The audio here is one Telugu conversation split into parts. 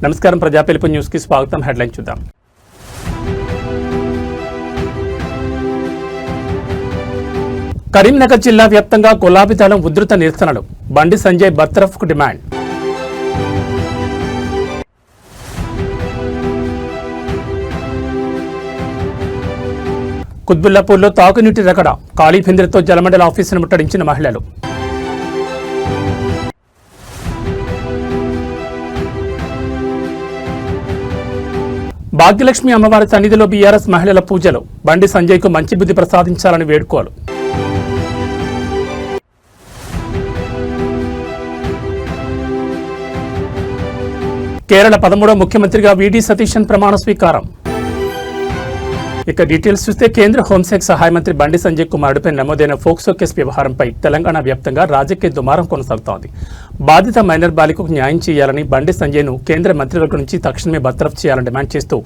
నమస్కారం ప్రజా పిలుపు న్యూస్ కి స్వాగతం. హెడ్లైన్ చూద్దాం. కరీంనగర్ జిల్లా వ్యాప్తంగా గులాబీ దళం ఉధృత నిరసనలు. బండి సంజయ్ బర్తరఫ్కు డిమాండ్. కుత్బుల్లాపూర్లో తాగునీటి రగడ. ఖాళీ బిందెలతో జలమండలి ఆఫీసును ముట్టడించిన మహిళలు. భాగ్యలక్ష్మి అమ్మవారి సన్నిధిలో బీఆర్ఎస్ మహిళల పూజలు. బండి సంజయ్కు మంచి బుద్ధి ప్రసాదించాలని వేడుకోలు. కేరళ 13వ ముఖ్యమంత్రిగా వీడి సతీశన్ ప్రమాణ స్వీకారం. ఇక డీటెయిల్స్ చూస్తే కేంద్ర హోంశాఖ సహాయ మంత్రి బండి సంజయ్ కుమారుడిపై నమోదైన ఫోక్సో కేసు వ్యవహారంపై తెలంగాణ వ్యాప్తంగా రాజకీయ దుమారం కొనసాగుతోంది. బాధిత మైనర్ బాలికకు న్యాయం చేయాలని బండి సంజయ్ను కేంద్ర మంత్రివర్గం నుంచి తక్షణమే బర్తరఫ్ చేయాలని డిమాండ్ చేస్తూ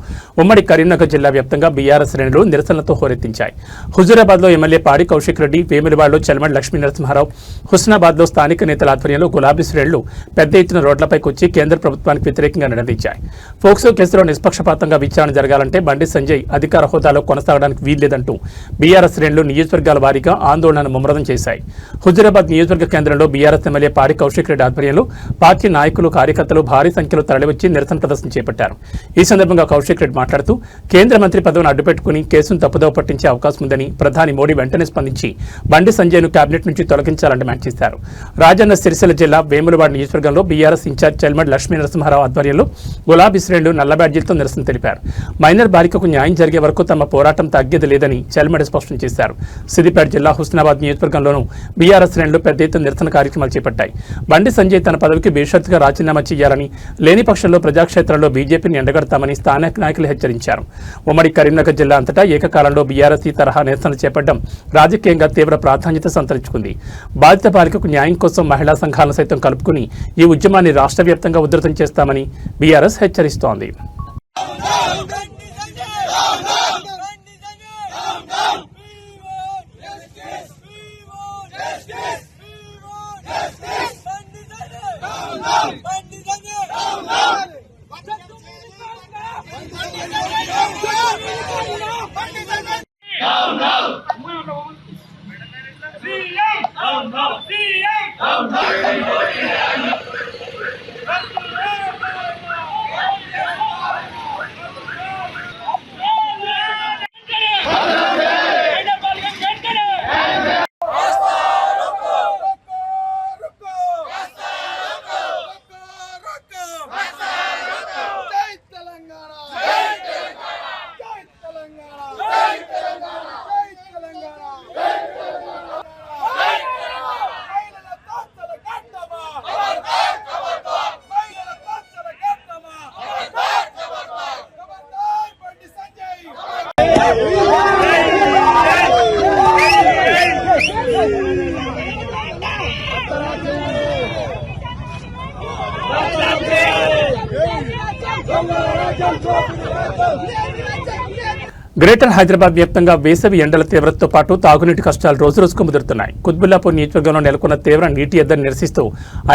ఉమ్మడి కరీంనగర్ జిల్లా వ్యాప్తంగా బీఆర్ఎస్ శ్రేణులు నిరసనలతో హోరెత్తించాయి. హుజూరాబాద్లో ఎమ్మెల్యే పాడి కౌశిక్ రెడ్డి, వేములవాడలో చలమడి లక్ష్మీ నరసింహారావు, హుస్నాబాద్లో స్థానిక నేతల ఆధ్వర్యంలో గులాబీ శ్రేణులు పెద్ద ఎత్తున రోడ్లపైకి వచ్చి కేంద్ర ప్రభుత్వానికి వ్యతిరేకంగా నిలదీశాయి. ఫోక్సో కేసులో నిష్పక్షపాతంగా విచారణ జరగాలంటే బండి సంజయ్ అధికార హోదాలో కొనసాగడానికి వీల్లేదంటూ బీఆర్ఎస్ శ్రేణులు నియోజకవర్గాల వారీగా ఆందోళనను ముమ్మరం చేశాయి. హుజూరాబాద్ నియోజకవర్గ కేంద్రంలో బీఆర్ఎస్ ఎమ్మెల్యే పాడి కౌశిక్ రెడ్డి ఆధ్వర్యంలో పార్టీ నాయకులు, కార్యకర్తలు భారీ సంఖ్యలో తరలివచ్చి నిరసన ప్రదర్శన చేపట్టారు. ఈ సందర్భంగా కౌశిక్ రెడ్డి మాట్లాడుతూ కేంద్ర మంత్రి పదవిని అడ్డుపెట్టుకుని కేసును తప్పుదోవ పట్టించే అవకాశం ఉందని ప్రధాని మోడీ వెంటనే స్పందించి బండి సంజయ్ను కేబినెట్ నుంచి తొలగించాలని డిమాండ్ చేశారు. రాజన్న సిరిసిల్ల జిల్లా వేములవాడ నియోజకవర్గంలో బీఆర్ఎస్ ఇన్ఛార్జ్ చల్మడి లక్ష్మీ నరసింహారావు ఆధ్వర్యంలో గులాబీ శ్రేణులు నల్ల బ్యాడ్జీలతో నిరసన తెలిపారు. మైనర్ బాలికకు న్యాయం జరిగే వరకు తమ పోరాటం తగ్గేది లేదని చల్మడి స్పష్టం చేశారు. సిద్దిపేట జిల్లా హుస్నాబాద్ నియోజకవర్గంలోనూ బీఆర్ఎస్ శ్రేణులు పెద్ద ఎత్తున నిరసన కార్యక్రమాలు చేపట్టాయి. బండి సంజయ్ తన పదవికి బేషరతుగా రాజీనామా చేయాలని, లేని పక్షంలో ప్రజాక్షేత్రంలో బీజేపీని ఎండగడతామని స్థానిక నాయకులు హెచ్చరించారు. ఉమ్మడి కరీంనగర్ జిల్లా అంతటా ఏకకాలంలో బీఆర్ఎస్ ఈ తరహా నిరసనలు చేపట్టడం రాజకీయంగా తీవ్ర ప్రాధాన్యత సంతరించుకుంది. బాధిత బాలికకు న్యాయం కోసం మహిళా సంఘాలను సైతం కలుపుకుని ఈ ఉద్యమాన్ని రాష్ట్ర వ్యాప్తంగా ఉధృతం చేస్తామని బీఆర్ఎస్ హెచ్చరిస్తోంది. గ్రేటర్ హైదరాబాద్ వ్యాప్తంగా వేసవి ఎండల తీవ్రతతో పాటు తాగునీటి కష్టాలు రోజురోజుకు ముదురుతున్నాయి. కుత్బుల్లాపూర్ నియోజకవర్గంలో నెలకొన్న తీవ్ర నీటి ఎద్దడిని నిరసిస్తూ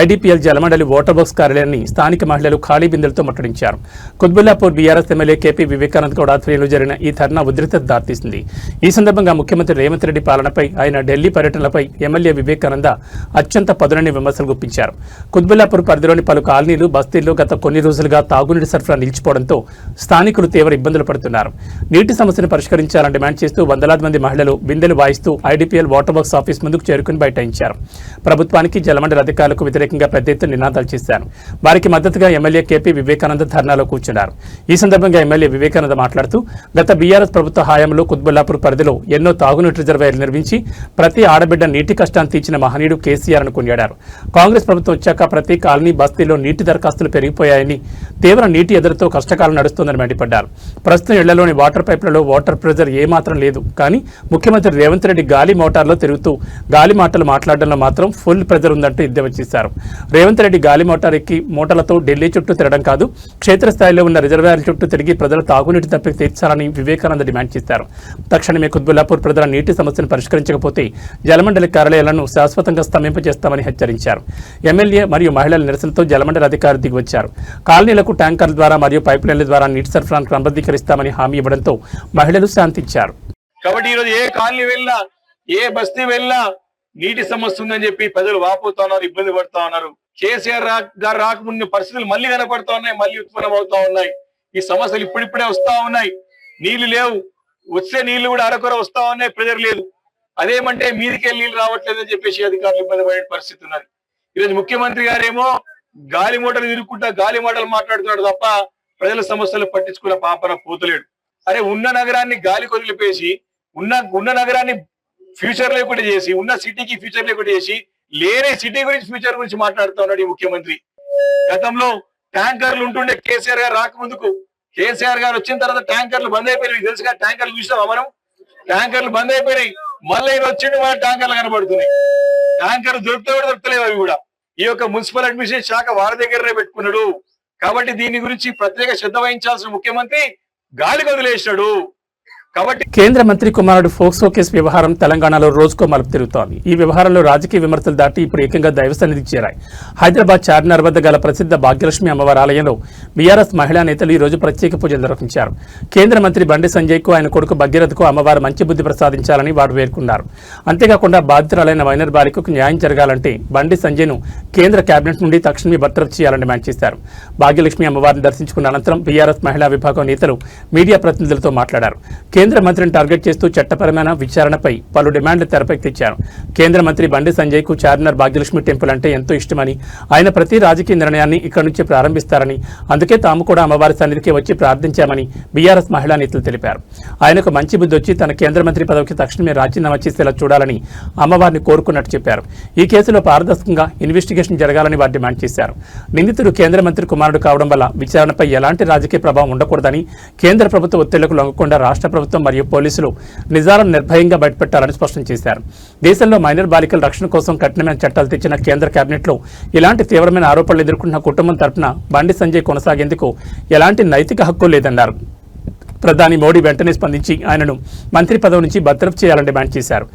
ఐడీపీఎల్ జలమండలి వాటర్ బాక్స్ కార్యాలయాన్ని స్థానిక మహిళలు ఖాళీ బిందెలతో ముట్టడించారు. Quthbullapur BRS MLA KP Vivekanand Goud ఆధ్వర్యంలో జరిగిన ఈ ధర్నా ఉద్రిక్తత దారితీసింది. ఈ సందర్భంగా ముఖ్యమంత్రి రేవంత్ రెడ్డి పాలనపై, ఆయన ఢిల్లీ పర్యటనలపై ఎమ్మెల్యే వివేకానంద అత్యంత పదునైన విమర్శలు గుప్పించారు. కుత్బుల్లాపూర్ పరిధిలోని పలు కాలనీలు, బస్తీల్లో గత కొన్ని రోజులుగా తాగునీటి సరఫరా నిలిచిపోవడంతో స్థానికులు తీవ్ర ఇబ్బందులు పడుతున్నారు. నీటి సమస్యను పరిష్కరించాలని డిమాండ్ చేస్తూ వందలాది మంది మహిళలు బిందెలు వాయిస్తూ ఐడీపీఎల్ వాటర్ బాక్స్ ఆఫీస్ ముందుకు చేరుకుని బైఠాయించారు. ప్రభుత్వానికి, జలమండలి అధికారులకు వ్యతిరేకంగా పెద్ద ఎత్తున నినాదాలు చేశారు. వారికి మద్దతుగా ఎమ్మెల్యే కేపీ వివేకానంద ధర్నాలో కూర్చున్నారు. ఈ సందర్భంగా ఎమ్మెల్యే వివేకానంద మాట్లాడుతూ గత బీఆర్ఎస్ ప్రభుత్వ హయాంలో కుత్బుల్లాపూర్ పరిధిలో ఎన్నో తాగునీటి రిజర్వాయర్లు నిర్మించి ప్రతి ఆడబిడ్డ నీటి కష్టాన్ని తీర్చిన మహనీయుడు కేసీఆర్ అని కొనియాడారు. కాంగ్రెస్ ప్రభుత్వం వచ్చాక ప్రతి కాలనీ, బస్తీలో నీటి దరఖాస్తులు పెరిగిపోయాయని, తీవ్ర నీటి ఎదురుతో కష్టకాలం నడుస్తోందని మండిపడ్డారు. ప్రస్తుతం ఇళ్లలోని వాటర్ పైపులలో వాటర్ ప్రెజర్ ఏమాత్రం లేదు. కానీ ముఖ్యమంత్రి రేవంత్ రెడ్డి గాలి మోటార్లో తిరుగుతూ గాలి మాటలు మాట్లాడడంలో మాత్రం ఫుల్ ప్రెజర్ ఉందంటూ ఎద్దేవా చేశారు. రేవంత్ రెడ్డి గాలి మోటార్ ఎక్కి మోటార్లతో ఢిల్లీ చుట్టూ తిరగడం కాదు, క్షేత్రస్థాయిలో ఉన్న రిజర్వాయర్ల చుట్టూ తిరిగి ప్రజల తాగునీటి తప్పిక తీర్చాలని వివేకానంద డిమాండ్ చేశారు. తక్షణమే కుత్బుల్లాపూర్ ప్రజల నీటి సమస్యను పరిష్కరించకపోతే జలమండలి కార్యాలయాలను శాశ్వతంగా స్తంభింపజేస్తామని హెచ్చరించారు. ఎమ్మెల్యే మరియు మహిళల నిరసనతో జలమండలి అధికారులు దిగివచ్చారు. కాలనీలకు ట్యాంకర్ల ద్వారా మరియు పైప్ లైన్ల ద్వారా నీటి సరఫరాను క్రమబద్ధీకరిస్తామని హామీ ఇవ్వడంతో మహిళలు శాంతించారు. కాబట్టి ఈరోజు ఏ కాలనీ వెళ్ళినా ఏ బస్తీ వెళ్ళినా నీటి సమస్య ఉందని చెప్పి ప్రజలు వాపోతా ఉన్నారు, ఇబ్బంది పడుతా ఉన్నారు. కేసీఆర్ గారు రాకముందు పరిస్థితులు మళ్ళీ కనపడతా ఉన్నాయి, మళ్ళీ ఉత్పన్నం అవుతా ఉన్నాయి. ఈ సమస్యలు ఇప్పుడిప్పుడే వస్తా ఉన్నాయి. నీళ్లు లేవు, వచ్చే నీళ్లు కూడా అరకొర వస్తా ఉన్నాయి, ప్రెజర్ లేదు. అదేమంటే మీదికెళ్ళి నీళ్లు రావట్లేదని చెప్పేసి అధికారులు ఇబ్బంది పడే పరిస్థితి ఉన్నది. ఈరోజు ముఖ్యమంత్రి గారేమో గాలి మూటలు తిరుగుకుంటా గాలి మాటలు మాట్లాడుతున్నాడు తప్ప ప్రజల సమస్యలు పట్టించుకున్న పాపన పోతలేడు. అరే ఉన్న నగరాన్ని గాలి కొదిలిపేసి ఉన్న నగరాన్ని ఫ్యూచర్ లేకుండా చేసి ఉన్న సిటీకి ఫ్యూచర్ లేకుండా చేసి లేని సిటీ గురించి ఫ్యూచర్ గురించి మాట్లాడుతూ ఉన్నాడు ఈ ముఖ్యమంత్రి. గతంలో ట్యాంకర్లు ఉంటుండే కేసీఆర్ గారు రాకముందుకు. కేసీఆర్ గారు వచ్చిన తర్వాత ట్యాంకర్లు బంద్ అయిపోయినాయి. తెలుసుగా ట్యాంకర్లు చూసామా మనం? ట్యాంకర్లు బంద్ అయిపోయినాయి. మళ్ళీ ఈయన వచ్చిండు మన ట్యాంకర్లు కనబడుతున్నాయి. ట్యాంకర్లు దొరుకుతలేవు అవి కూడా. ఈ యొక్క మున్సిపల్ అడ్మినిస్ట్రేషన్ శాఖ వారి దగ్గరనే పెట్టుకున్నాడు. కాబట్టి దీని గురించి ప్రత్యేక శ్రద్ధ వహించాల్సిన ముఖ్యమంత్రి గాలి వదిలేశాడు. కాబట్టి కేంద్ర మంత్రి కుమారుడు ఫోక్సో కేసు వ్యవహారం తెలంగాణలో రోజుకో మలుపు తిరుగుతోంది. ఈ వ్యవహారంలో రాజకీయ విమర్శలు దాటి ఇప్పుడు ఏకంగా దైవ సన్నిధికి చేరాయి. హైదరాబాద్ చార్మినార్ వద్ద గల ప్రసిద్ధ భాగ్యలక్ష్మి అమ్మవారి ఆలయంలో బీఆర్ఎస్ మహిళా నేతలు ఈ రోజు ప్రత్యేక పూజలు నిర్వహించారు. కేంద్ర మంత్రి బండి సంజయ్కు ఆయన కొడుకు భగీరథకు అమ్మవారు మంచి బుద్ధి ప్రసాదించాలని వారు వేడుకున్నారు. అంతేకాకుండా బాధితురాలైన మైనర్ బాలికకు న్యాయం జరగాలంటే బండి సంజయ్ను కేంద్ర కేబినెట్ నుండి తక్షణమే బర్తరఫ్ చేయాలని డిమాండ్ చేశారు. భాగ్యలక్ష్మి అమ్మవారిని దర్శించుకున్న అనంతరం బీఆర్ఎస్ మహిళా విభాగం నేతలు మీడియా ప్రతినిధులతో మాట్లాడారు. కేంద్ర మంత్రిని టార్గెట్ చేస్తూ చట్టపరమైన విచారణపై పలు డిమాండ్లు తెరపైకి తెచ్చారు. కేంద్ర మంత్రి బండి సంజయ్కు చార్మినార్ భాగ్యలక్ష్మి టెంపుల్ అంటే ఎంతో ఇష్టమని, ఆయన ప్రతి రాజకీయ నిర్ణయాన్ని ఇక్కడి నుంచి ప్రారంభిస్తారని, అందుకే తాము కూడా అమ్మవారి సన్నిధికి వచ్చి ప్రార్థించామని బీఆర్ఎస్ మహిళా నేతలు తెలిపారు. ఆయనకు మంచి బుద్ధి వచ్చి తన కేంద్ర మంత్రి పదవికి తక్షణమే రాజీనామా చేసేలా చూడాలని అమ్మవారిని కోరుకున్నట్టు చెప్పారు. ఈ కేసులో పారదర్శకంగా ఇన్వెస్టిగేషన్ జరగాలని వారు డిమాండ్ చేశారు. నిందితుడు కేంద్ర మంత్రి కుమారుడు కావడం వల్ల విచారణపై ఎలాంటి రాజకీయ ప్రభావం ఉండకూడదని, కేంద్ర ప్రభుత్వ ఒత్తిళ్లకు లొంగకుండా రాష్ట్ర ప్రభుత్వం మరియు పోలీసులు నిజాలను నిర్భయంగా బయటపెట్టాలని స్పష్టం చేశారు. దేశంలో మైనర్ బాలికల రక్షణ కోసం కఠినమైన చట్టాలు తెచ్చిన కేంద్ర కేబినెట్లో ఇలాంటి తీవ్రమైన ఆరోపణలు ఎదుర్కొంటున్న కుటుంబం తరపున బండి సంజయ్ కొనసాగేందుకు ఎలాంటి నైతిక హక్కు లేదన్నారు. ప్రధాని మోడీ వెంటనే స్పందించి ఆయనను మంత్రి పదవి నుంచి బర్తరఫ్ చేయాలని డిమాండ్ చేశారు.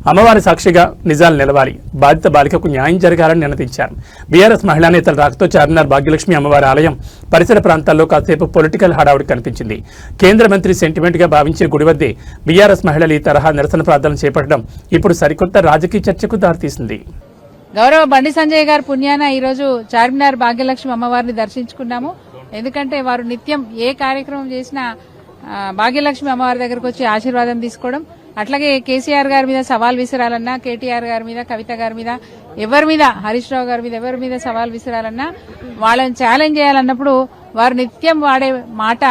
అమ్మవారి సాక్షిగా నిజాలు నిలవాలి, బాధిత బాలికకు న్యాయం జరగాలని నినదించారు. బీఆర్ఎస్ మహిళా నేతల రాకతో చార్మినార్ భాగ్యలక్ష్మి అమ్మవారి ఆలయం పరిసర ప్రాంతాల్లో కాసేపు పొలిటికల్ హడావుడి కనిపించింది. కేంద్ర మంత్రి సెంటిమెంట్ గా భావించిన గుడి వద్దే బీఆర్ఎస్ మహిళలు ఈ తరహా నిరసన ప్రార్థనలు చేపట్టడం ఇప్పుడు సరికొత్త రాజకీయ చర్చకు దారితీసింది. గౌరవ బండి సంజయ్ గారి పుణ్యాన ఈరోజు చార్మినార్ భాగ్యలక్ష్మి అమ్మవారిని దర్శించుకున్నాము. ఎందుకంటే వారు నిత్యం ఏ కార్యక్రమం చేసినా భాగ్యలక్ష్మి అమ్మవారి దగ్గరకు వచ్చి ఆశీర్వాదం తీసుకోవడం, అట్లాగే కేసీఆర్ గారి మీద సవాల్ విసిరాలన్నా, కేటీఆర్ గారి మీద, కవిత గారి మీద, ఎవరి మీద, హరీష్ రావు గారి మీద, ఎవరి మీద సవాల్ విసిరాలన్నా, వాళ్ళని ఛాలెంజ్ చేయాలన్నప్పుడు వారు నిత్యం వాడే మాట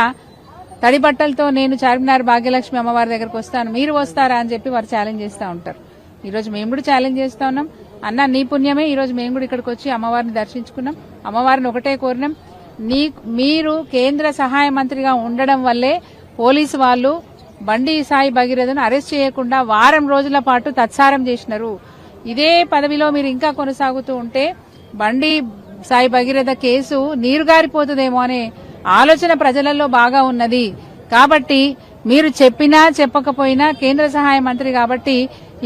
తడి బట్టలతో నేను చార్మినార్ భాగ్యలక్ష్మి అమ్మవారి దగ్గరకు వస్తాను, మీరు వస్తారా అని చెప్పి వారు ఛాలెంజ్ చేస్తూ ఉంటారు. ఈ రోజు మేము కూడా ఛాలెంజ్ చేస్తా ఉన్నాం. అన్న నీ పుణ్యమే ఈ రోజు మేము కూడా ఇక్కడికి వచ్చి అమ్మవారిని దర్శించుకున్నాం. అమ్మవారిని ఒకటే కోరినాం, మీరు కేంద్ర సహాయ మంత్రిగా ఉండడం వల్లే పోలీసు వాళ్ళు బండి సాయి భగీరథను అరెస్ట్ చేయకుండా వారం రోజుల పాటు తత్సారం చేసినారు. ఇదే పదవిలో మీరు ఇంకా కొనసాగుతూ ఉంటే బండి సాయి భగీరథ కేసు నీరుగారిపోతుందేమో అనే ఆలోచన ప్రజలలో బాగా ఉన్నది. కాబట్టి మీరు చెప్పినా చెప్పకపోయినా కేంద్ర సహాయ మంత్రి కాబట్టి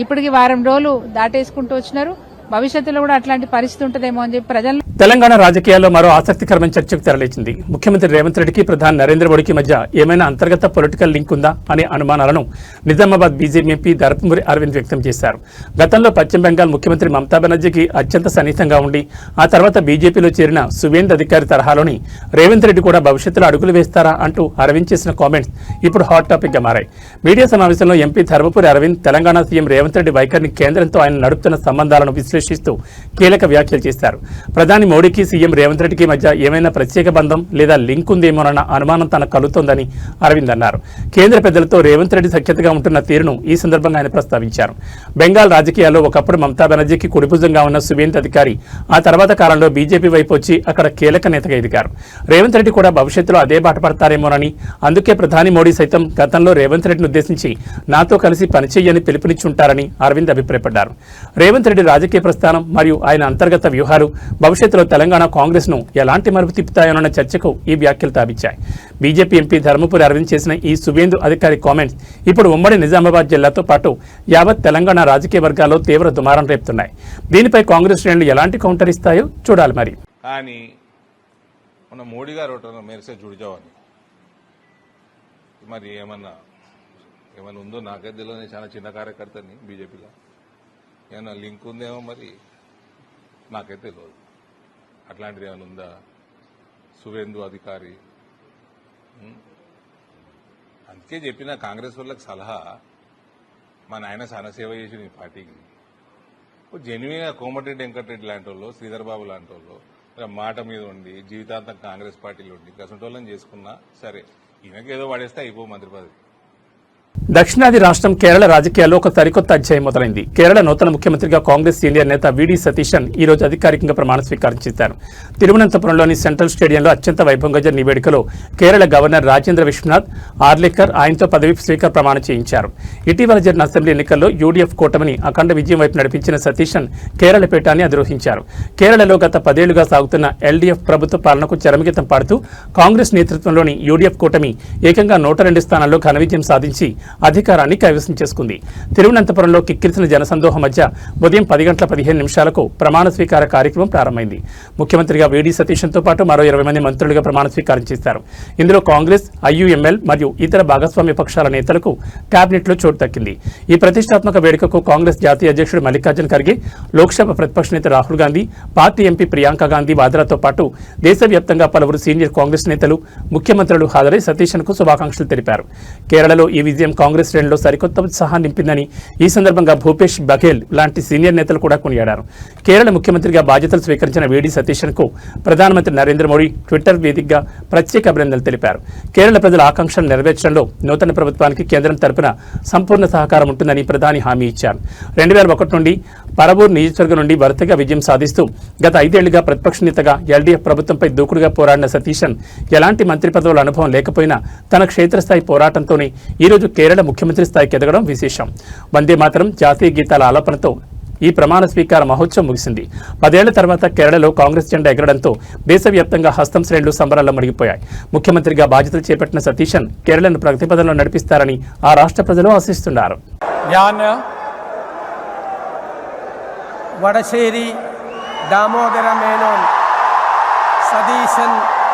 ఇప్పటికి వారం రోజులు దాటేసుకుంటూ వచ్చినారు. భవిష్యత్తులో కూడా అట్లాంటి పరిస్థితి ఉంటుందేమో అని చెప్పి ప్రజలు. తెలంగాణ రాజకీయాల్లో మరో ఆసక్తికరమైన చర్చకు తెరలేచింది. ముఖ్యమంత్రి రేవంత్ రెడ్డికి ప్రధాని నరేంద్ర మోడీకి మధ్య ఏమైనా అంతర్గత పొలిటికల్ లింక్ ఉందా అనే అనుమానాలను నిజామాబాద్ బీజేపీ ఎంపీ ధర్మపురి అరవింద్ వ్యక్తం చేశారు. గతంలో పశ్చిమ బెంగాల్ ముఖ్యమంత్రి మమతా బెనర్జీకి అత్యంత సన్నిహితంగా ఉండి ఆ తర్వాత బీజేపీలో చేరిన సువేంద్ అధికారి తరహాలోని రేవంత్ రెడ్డి కూడా భవిష్యత్తులో అడుగులు వేస్తారా అంటూ అరవింద్ చేసిన కామెంట్స్ ఇప్పుడు హాట్ టాపిక్ గా మారాయి. మీడియా సమావేశంలో ఎంపీ ధర్మపురి అరవింద్ తెలంగాణ సీఎం రేవంత్ రెడ్డి వైఖరిని, కేంద్రంతో ఆయన నడుపుతున్న సంబంధాలను విశ్లేషిస్తూ కీలక వ్యాఖ్యలు చేశారు. ప్రధాని మోడీకి సీఎం రేవంత్ రెడ్డికి మధ్య ఏమైనా ప్రత్యేక బంధం లేదా లింక్ ఉందేమోనన్న అనుమానం తనకు కలుగుతోందని అరవింద్ అన్నారు. కేంద్ర పెద్దలతో రేవంత్ రెడ్డి సఖ్యతగా ఉంటున్న తీరును ఈ సందర్భంగా ఆయన ప్రస్తావించారు. బెంగాల్ రాజకీయాల్లో ఒకప్పుడు మమతా బెనర్జీకి కుడిభుజంగా ఉన్న సువేంద్ అధికారి ఆ తర్వాత కాలంలో బీజేపీ వైపు వచ్చి అక్కడ కీలక నేతగా ఎదిగారు. రేవంత్ రెడ్డి కూడా భవిష్యత్తులో అదే బాట పడతారేమోనని, అందుకే ప్రధాని మోడీ సైతం గతంలో రేవంత్ రెడ్డిని ఉద్దేశించి నాతో కలిసి పనిచేయని పిలుపునిచ్చుంటారని అరవింద్ అభిప్రాయపడ్డారు. రేవంత్ రెడ్డి రాజకీయ ప్రస్థానం మరియు ఆయన అంతర్గత వ్యూహాలు భవిష్యత్తులో తెలంగాణ కాంగ్రెస్ ను ఎలాంటి మలుపు తిప్పుతాయోనన్న చర్చకు ఈ వ్యాఖ్యలు తావిచ్చాయి. బీజేపీ ఎంపీ ధర్మపురి అరవింద్ చేసిన ఈ సువేందు అధికారి కామెంట్స్ ఇప్పుడు ఉమ్మడి నిజామాబాద్ జిల్లాతో పాటు యావత్ తెలంగాణ రాజకీయ వర్గాల్లో తీవ్ర దుమారం రేపుతున్నాయి. దీనిపై కాంగ్రెస్ శ్రేణులు ఎలాంటి కౌంటర్ ఇస్తాయో చూడాలి. మరి కానీ మన మోడీ గారు మేరసే జుడిజావని మరి ఏమన్నా ఉందో నాకైతే తెలియదు. చాలా చిన్న కార్యకర్తని బీజేపీలో ఏమన్నా లింక్ ఉందేమో మరి నాకైతే తెలియదు. అట్లాంటిది ఏమైనా ఉందా? సువేందు అధికారి అందుకే చెప్పిన కాంగ్రెస్ వాళ్ళకి సలహా, మా నాయన చాలా సేవ చేసి ఈ పార్టీకి జెన్యున్గా కోమటిరెడ్డి వెంకటరెడ్డి లాంటి వాళ్ళు, శ్రీధర్ బాబు లాంటి వాళ్ళు మాట మీద ఉండి జీవితాంతం కాంగ్రెస్ పార్టీలో ఉండి గసంటోళ్ళని చేసుకున్నా సరే, ఈయనకి ఏదో పడేస్తే అయిపో మంత్రి పదవి. దక్షిణాది రాష్ట్రం కేరళ రాజకీయాల్లో ఒక సరికొత్త అధ్యాయం మొదలైంది. కేరళ నూతన ముఖ్యమంత్రిగా కాంగ్రెస్ సీనియర్ నేత వీడి సతీశన్ ఈ రోజు అధికారికంగా ప్రమాణ స్వీకారం చేశారు. తిరువనంతపురంలోని సెంట్రల్ స్టేడియంలో అత్యంత వైభవంగా జరిగిన ఈ వేడుకలో కేరళ గవర్నర్ రాజేంద్ర విశ్వనాథ్ ఆర్లేకర్ ఆయనతో పదవి స్వీకార ప్రమాణం చేయించారు. ఇటీవల జరిగిన అసెంబ్లీ ఎన్నికల్లో యూడీఎఫ్ కూటమిని అఖండ విజయం వైపు నడిపించిన సతీశన్ కేరళ పీఠాన్ని అధిరోహించారు. కేరళలో గత 10 ఏళ్లుగా సాగుతున్న ఎల్డీఎఫ్ ప్రభుత్వ పాలనకు చరమగీతం పాడుతూ కాంగ్రెస్ నేతృత్వంలోని యూడీఎఫ్ కూటమి ఏకంగా 102 స్థానాల్లో ఘన విజయం సాధించి అధికారాన్ని కైవసం చేసుకుంది. తిరువనంతపురంలో కిక్కిరిసిన జనసందోహం మధ్య ఉదయం 10:15 ప్రమాణ స్వీకార కార్యక్రమం ప్రారంభమైంది. ముఖ్యమంత్రిగా వీడి సతీశన్తో పాటు మరో 20 మంది మంత్రులుగా ప్రమాణ స్వీకారం చేశారు. ఇందులో కాంగ్రెస్, ఐయుఎంఎల్ మరియు ఇతర భాగస్వామ్య పక్షాల నేతలకు కేబినెట్లో చోటు దక్కింది. ఈ ప్రతిష్టాత్మక వేడుకకు కాంగ్రెస్ జాతీయ అధ్యక్షుడు మల్లికార్జున్ ఖర్గే, లోక్సభ ప్రతిపక్ష నేత రాహుల్ గాంధీ, పార్టీ ఎంపీ ప్రియాంక గాంధీ వాద్రాతో పాటు దేశవ్యాప్తంగా పలువురు సీనియర్ కాంగ్రెస్ నేతలు, ముఖ్యమంత్రులు హాజరై సతీశన్కు శుభాకాంక్షలు తెలిపారు. కేరళలో ఈ విజయం కాంగ్రెస్ శ్రేణుల్లో సరికొత్త ఉత్సాహం నింపిందని ఈ సందర్భంగా భూపేష్ బఘేల్ లాంటి సీనియర్ నేతలు కూడా కొనియాడారు. కేరళ ముఖ్యమంత్రిగా బాధ్యతలు స్వీకరించిన వీడి సతీశన్కు ప్రధానమంత్రి నరేంద్ర మోడీ ట్విట్టర్ వేదికగా ప్రత్యేక అభినందనలు తెలిపారు. కేరళ ప్రజల ఆకాంక్షలు నెరవేర్చడంలో నూతన ప్రభుత్వానికి కేంద్రం తరపున సంపూర్ణ సహకారం ఉంటుందని ప్రధాని హామీ ఇచ్చారు. 2001 నుండి పరవూర్ నియోజకవర్గం నుండి వరుసగా విజయం సాధిస్తూ గత 5 ఏళ్లుగా ప్రతిపక్ష నేతగా ఎల్డీఎఫ్ ప్రభుత్వంపై దూకుడుగా పోరాడిన సతీశన్ ఎలాంటి మంత్రి పదవుల అనుభవం లేకపోయినా తన క్షేత్రస్థాయి పోరాటంతోనే ఈరోజు కేరళ ముఖ్యమంత్రి స్థాయికి ఎదగడం విశేషం. వందే మాతరం జాతీయ గీతాల ఆలాపనతో ఈ ప్రమాణ స్వీకార మహోత్సవం ముగిసింది. 10 ఏళ్ల తర్వాత కేరళలో కాంగ్రెస్ జెండా ఎగరడంతో దేశవ్యాప్తంగా హస్తం శ్రేణులు సంబరాల్లో మునిగిపోయాయి. ముఖ్యమంత్రిగా బాధ్యతలు చేపట్టిన సతీశన్ కేరళను ప్రగతి పదంలో నడిపిస్తారని ఆ రాష్ట్ర ప్రజలు ఆశిస్తున్నారు. വടശ്ശേരി ദാമോദര മേനോൻ സതീശൻ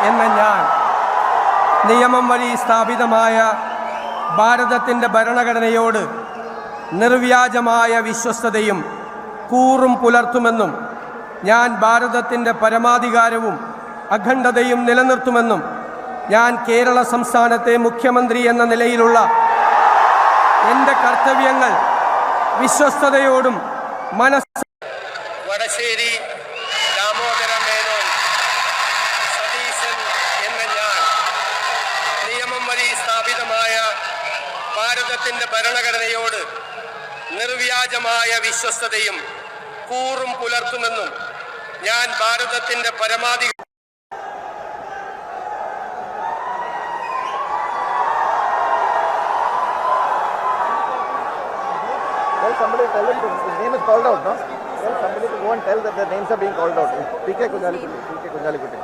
എന്ന ഞാൻ നിയമം വഴി സ്ഥാപിതമായ ഭാരതത്തിൻ്റെ ഭരണഘടനയോട് നിർവ്യാജമായ വിശ്വസ്തതയും കൂറും പുലർത്തുമെന്നും ഞാൻ ഭാരതത്തിൻ്റെ പരമാധികാരവും അഖണ്ഡതയും നിലനിർത്തുമെന്നും ഞാൻ കേരള സംസ്ഥാനത്തെ മുഖ്യമന്ത്രി എന്ന നിലയിലുള്ള എൻ്റെ കർത്തവ്യങ്ങൾ വിശ്വസ്തതയോടും വടശ്ശേരി ദാമോദര മേനോൻ സതീശൻ എന്ന ഞാൻ നിയമം വഴി സ്ഥാപിതമായ ഭാരതത്തിൻ്റെ ഭരണഘടനയോട് നിർവ്യാജമായ വിശ്വസ്തതയും കൂറും പുലർത്തുമെന്നും ഞാൻ ഭാരതത്തിൻ്റെ പരമാധികാരം somebody tell him his name is called out, no? Tell somebody to go and tell that their names are being called out. PK Kunjalikutti.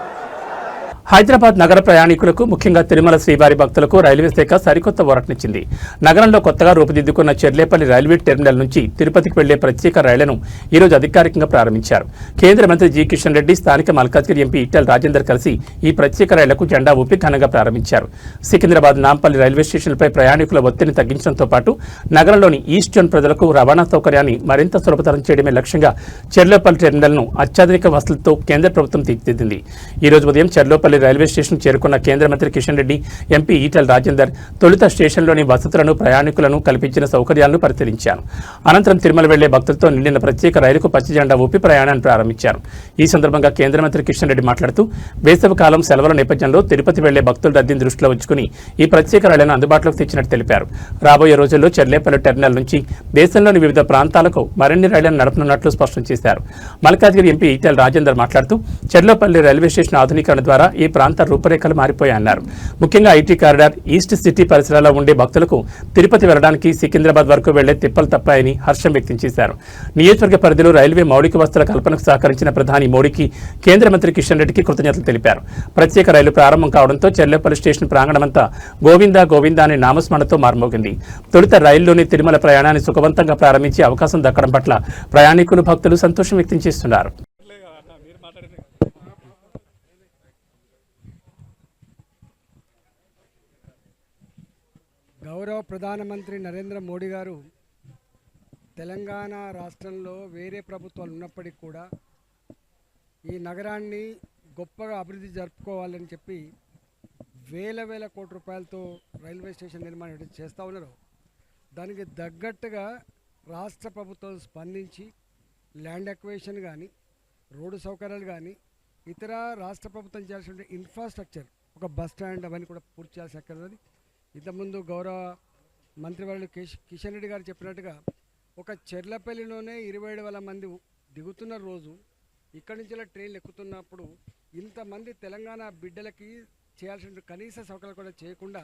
Hyderabad నగర ప్రయాణికులకు ముఖ్యంగా తిరుమల శ్రీవారి భక్తులకు రైల్వే శాఖ సరికొత్త ఊరటనిచ్చింది. నగరంలో కొత్తగా రూపుదిద్దుకున్న చెర్లేపల్లి రైల్వే టెర్మినల్ నుంచి తిరుపతికి వెళ్లే ప్రత్యేక రైళ్లను ఈరోజు అధికారికంగా ప్రారంభించారు. కేంద్ర మంత్రి జి కిషన్ రెడ్డి, స్థానిక మల్కాజ్గిరి ఎంపీ ఈటెల రాజేందర్ కలిసి ఈ ప్రత్యేక రైళ్లకు జెండా ఊపి ఘనంగా ప్రారంభించారు. సికింద్రాబాద్, నాంపల్లి రైల్వే స్టేషన్లపై ప్రయాణికుల ఒత్తిడిని తగ్గించడంతో పాటు నగరంలోని ఈస్ట్ జోన్ ప్రజలకు రవాణా సౌకర్యాన్ని మరింత సులభతరం చేయడమే లక్ష్యంగా చెర్లేపల్లి టెర్మినల్ను అత్యాధునిక వసతులతో కేంద్ర ప్రభుత్వం తీర్చిదిద్దింది. ఈ రోజు ఉదయం చెర్లేపల్లి చెర్లోపల్లి రైల్వే స్టేషన్ చేరుకున్న కేంద్ర మంత్రి కిషన్ రెడ్డి, ఎంపీ ఈటెల రాజేందర్ తొలుత స్టేషన్లోని వసతులను, ప్రయాణికులను కల్పించిన సౌకర్యాలను పరిశీలించారు. అనంతరం తిరుమల వెళ్లే భక్తులతో నిండిన ప్రత్యేక రైలుకు పచ్చి జెండా ఊపి ప్రయాణాన్ని ప్రారంభించారు. ఈ సందర్భంగా కేంద్ర మంత్రి కిషన్ రెడ్డి మాట్లాడుతూ వేసవికాలం సెలవుల నేపథ్యంలో తిరుపతి వెళ్లే భక్తుల రద్దీని దృష్టిలో ఉంచుకుని ఈ ప్రత్యేక రైళ్లను అందుబాటులోకి తెచ్చినట్టు తెలిపారు. రాబోయే రోజుల్లో చెర్లేపల్లి టెర్మినల్ నుంచి దేశంలోని వివిధ ప్రాంతాలకు మరిన్ని రైళ్లను నడపనున్నట్లు స్పష్టం చేశారు. మల్కాజ్గిరి ఎంపీ ఈటెల రాజేందర్ మాట్లాడుతూ చెర్లోపల్లి రైల్వే స్టేషన్ ఆధునీకరణ ద్వారా ఈ ప్రాంత రూపురేఖలు మారిపోయాయన్నారు. ముఖ్యంగా ఐటీ కారిడార్, ఈస్ట్ సిటీ పరిసరాల్లో ఉండే భక్తులకు తిరుపతి వెళ్లడానికి సికింద్రాబాద్ వరకు వెళ్లే తిప్పలు తప్పాయని హర్షం వ్యక్తం చేశారు. నియోజకవర్గ పరిధిలో రైల్వే మౌలిక వసతుల కల్పనకు సహకరించిన ప్రధాని మోడీకి, కేంద్ర మంత్రి కిషన్ రెడ్డికి కృతజ్ఞతలు తెలిపారు. ప్రత్యేక రైలు ప్రారంభం కావడంతో చెర్లోపల్లి స్టేషన్ ప్రాంగణమంతా గోవిందా గోవిందా అనే నామస్మరణతో మారుమోగింది. తొలుత రైల్లోని తిరుమల ప్రయాణాన్ని సుఖవంతంగా ప్రారంభించే అవకాశం దక్కడం పట్ల ప్రయాణికులు, భక్తులు సంతోషం వ్యక్తం చేస్తున్నారు. గౌరవ ప్రధానమంత్రి నరేంద్ర మోడీ గారు తెలంగాణ రాష్ట్రంలో వేరే ప్రభుత్వాలు ఉన్నప్పటికీ కూడా ఈ నగరాన్ని గొప్పగా అభివృద్ధి జరుపుకోవాలని చెప్పి వేల కోట్ల రూపాయలతో రైల్వే స్టేషన్ నిర్మాణం చేస్తూ ఉన్నారు. దానికి తగ్గట్టుగా రాష్ట్ర ప్రభుత్వం స్పందించి ల్యాండ్ అక్విజిషన్ కానీ, రోడ్డు సౌకర్యాలు కానీ, ఇతర రాష్ట్ర ప్రభుత్వం చేయాల్సిన ఇన్ఫ్రాస్ట్రక్చర్, ఒక బస్ స్టాండ్ అవన్నీ కూడా పూర్తి చేయాల్సి అక్కర్లేదు. ఇంతకుముందు గౌరవ మంత్రివర్యులు కిషన్ రెడ్డి గారు చెప్పినట్టుగా ఒక చెర్లపల్లిలోనే 27,000 మంది దిగుతున్న రోజు ఇక్కడి నుంచి ట్రైన్లు ఎక్కుతున్నప్పుడు ఇంతమంది తెలంగాణ బిడ్డలకి చేయాల్సిన కనీస సౌకర్యాలు కూడా చేయకుండా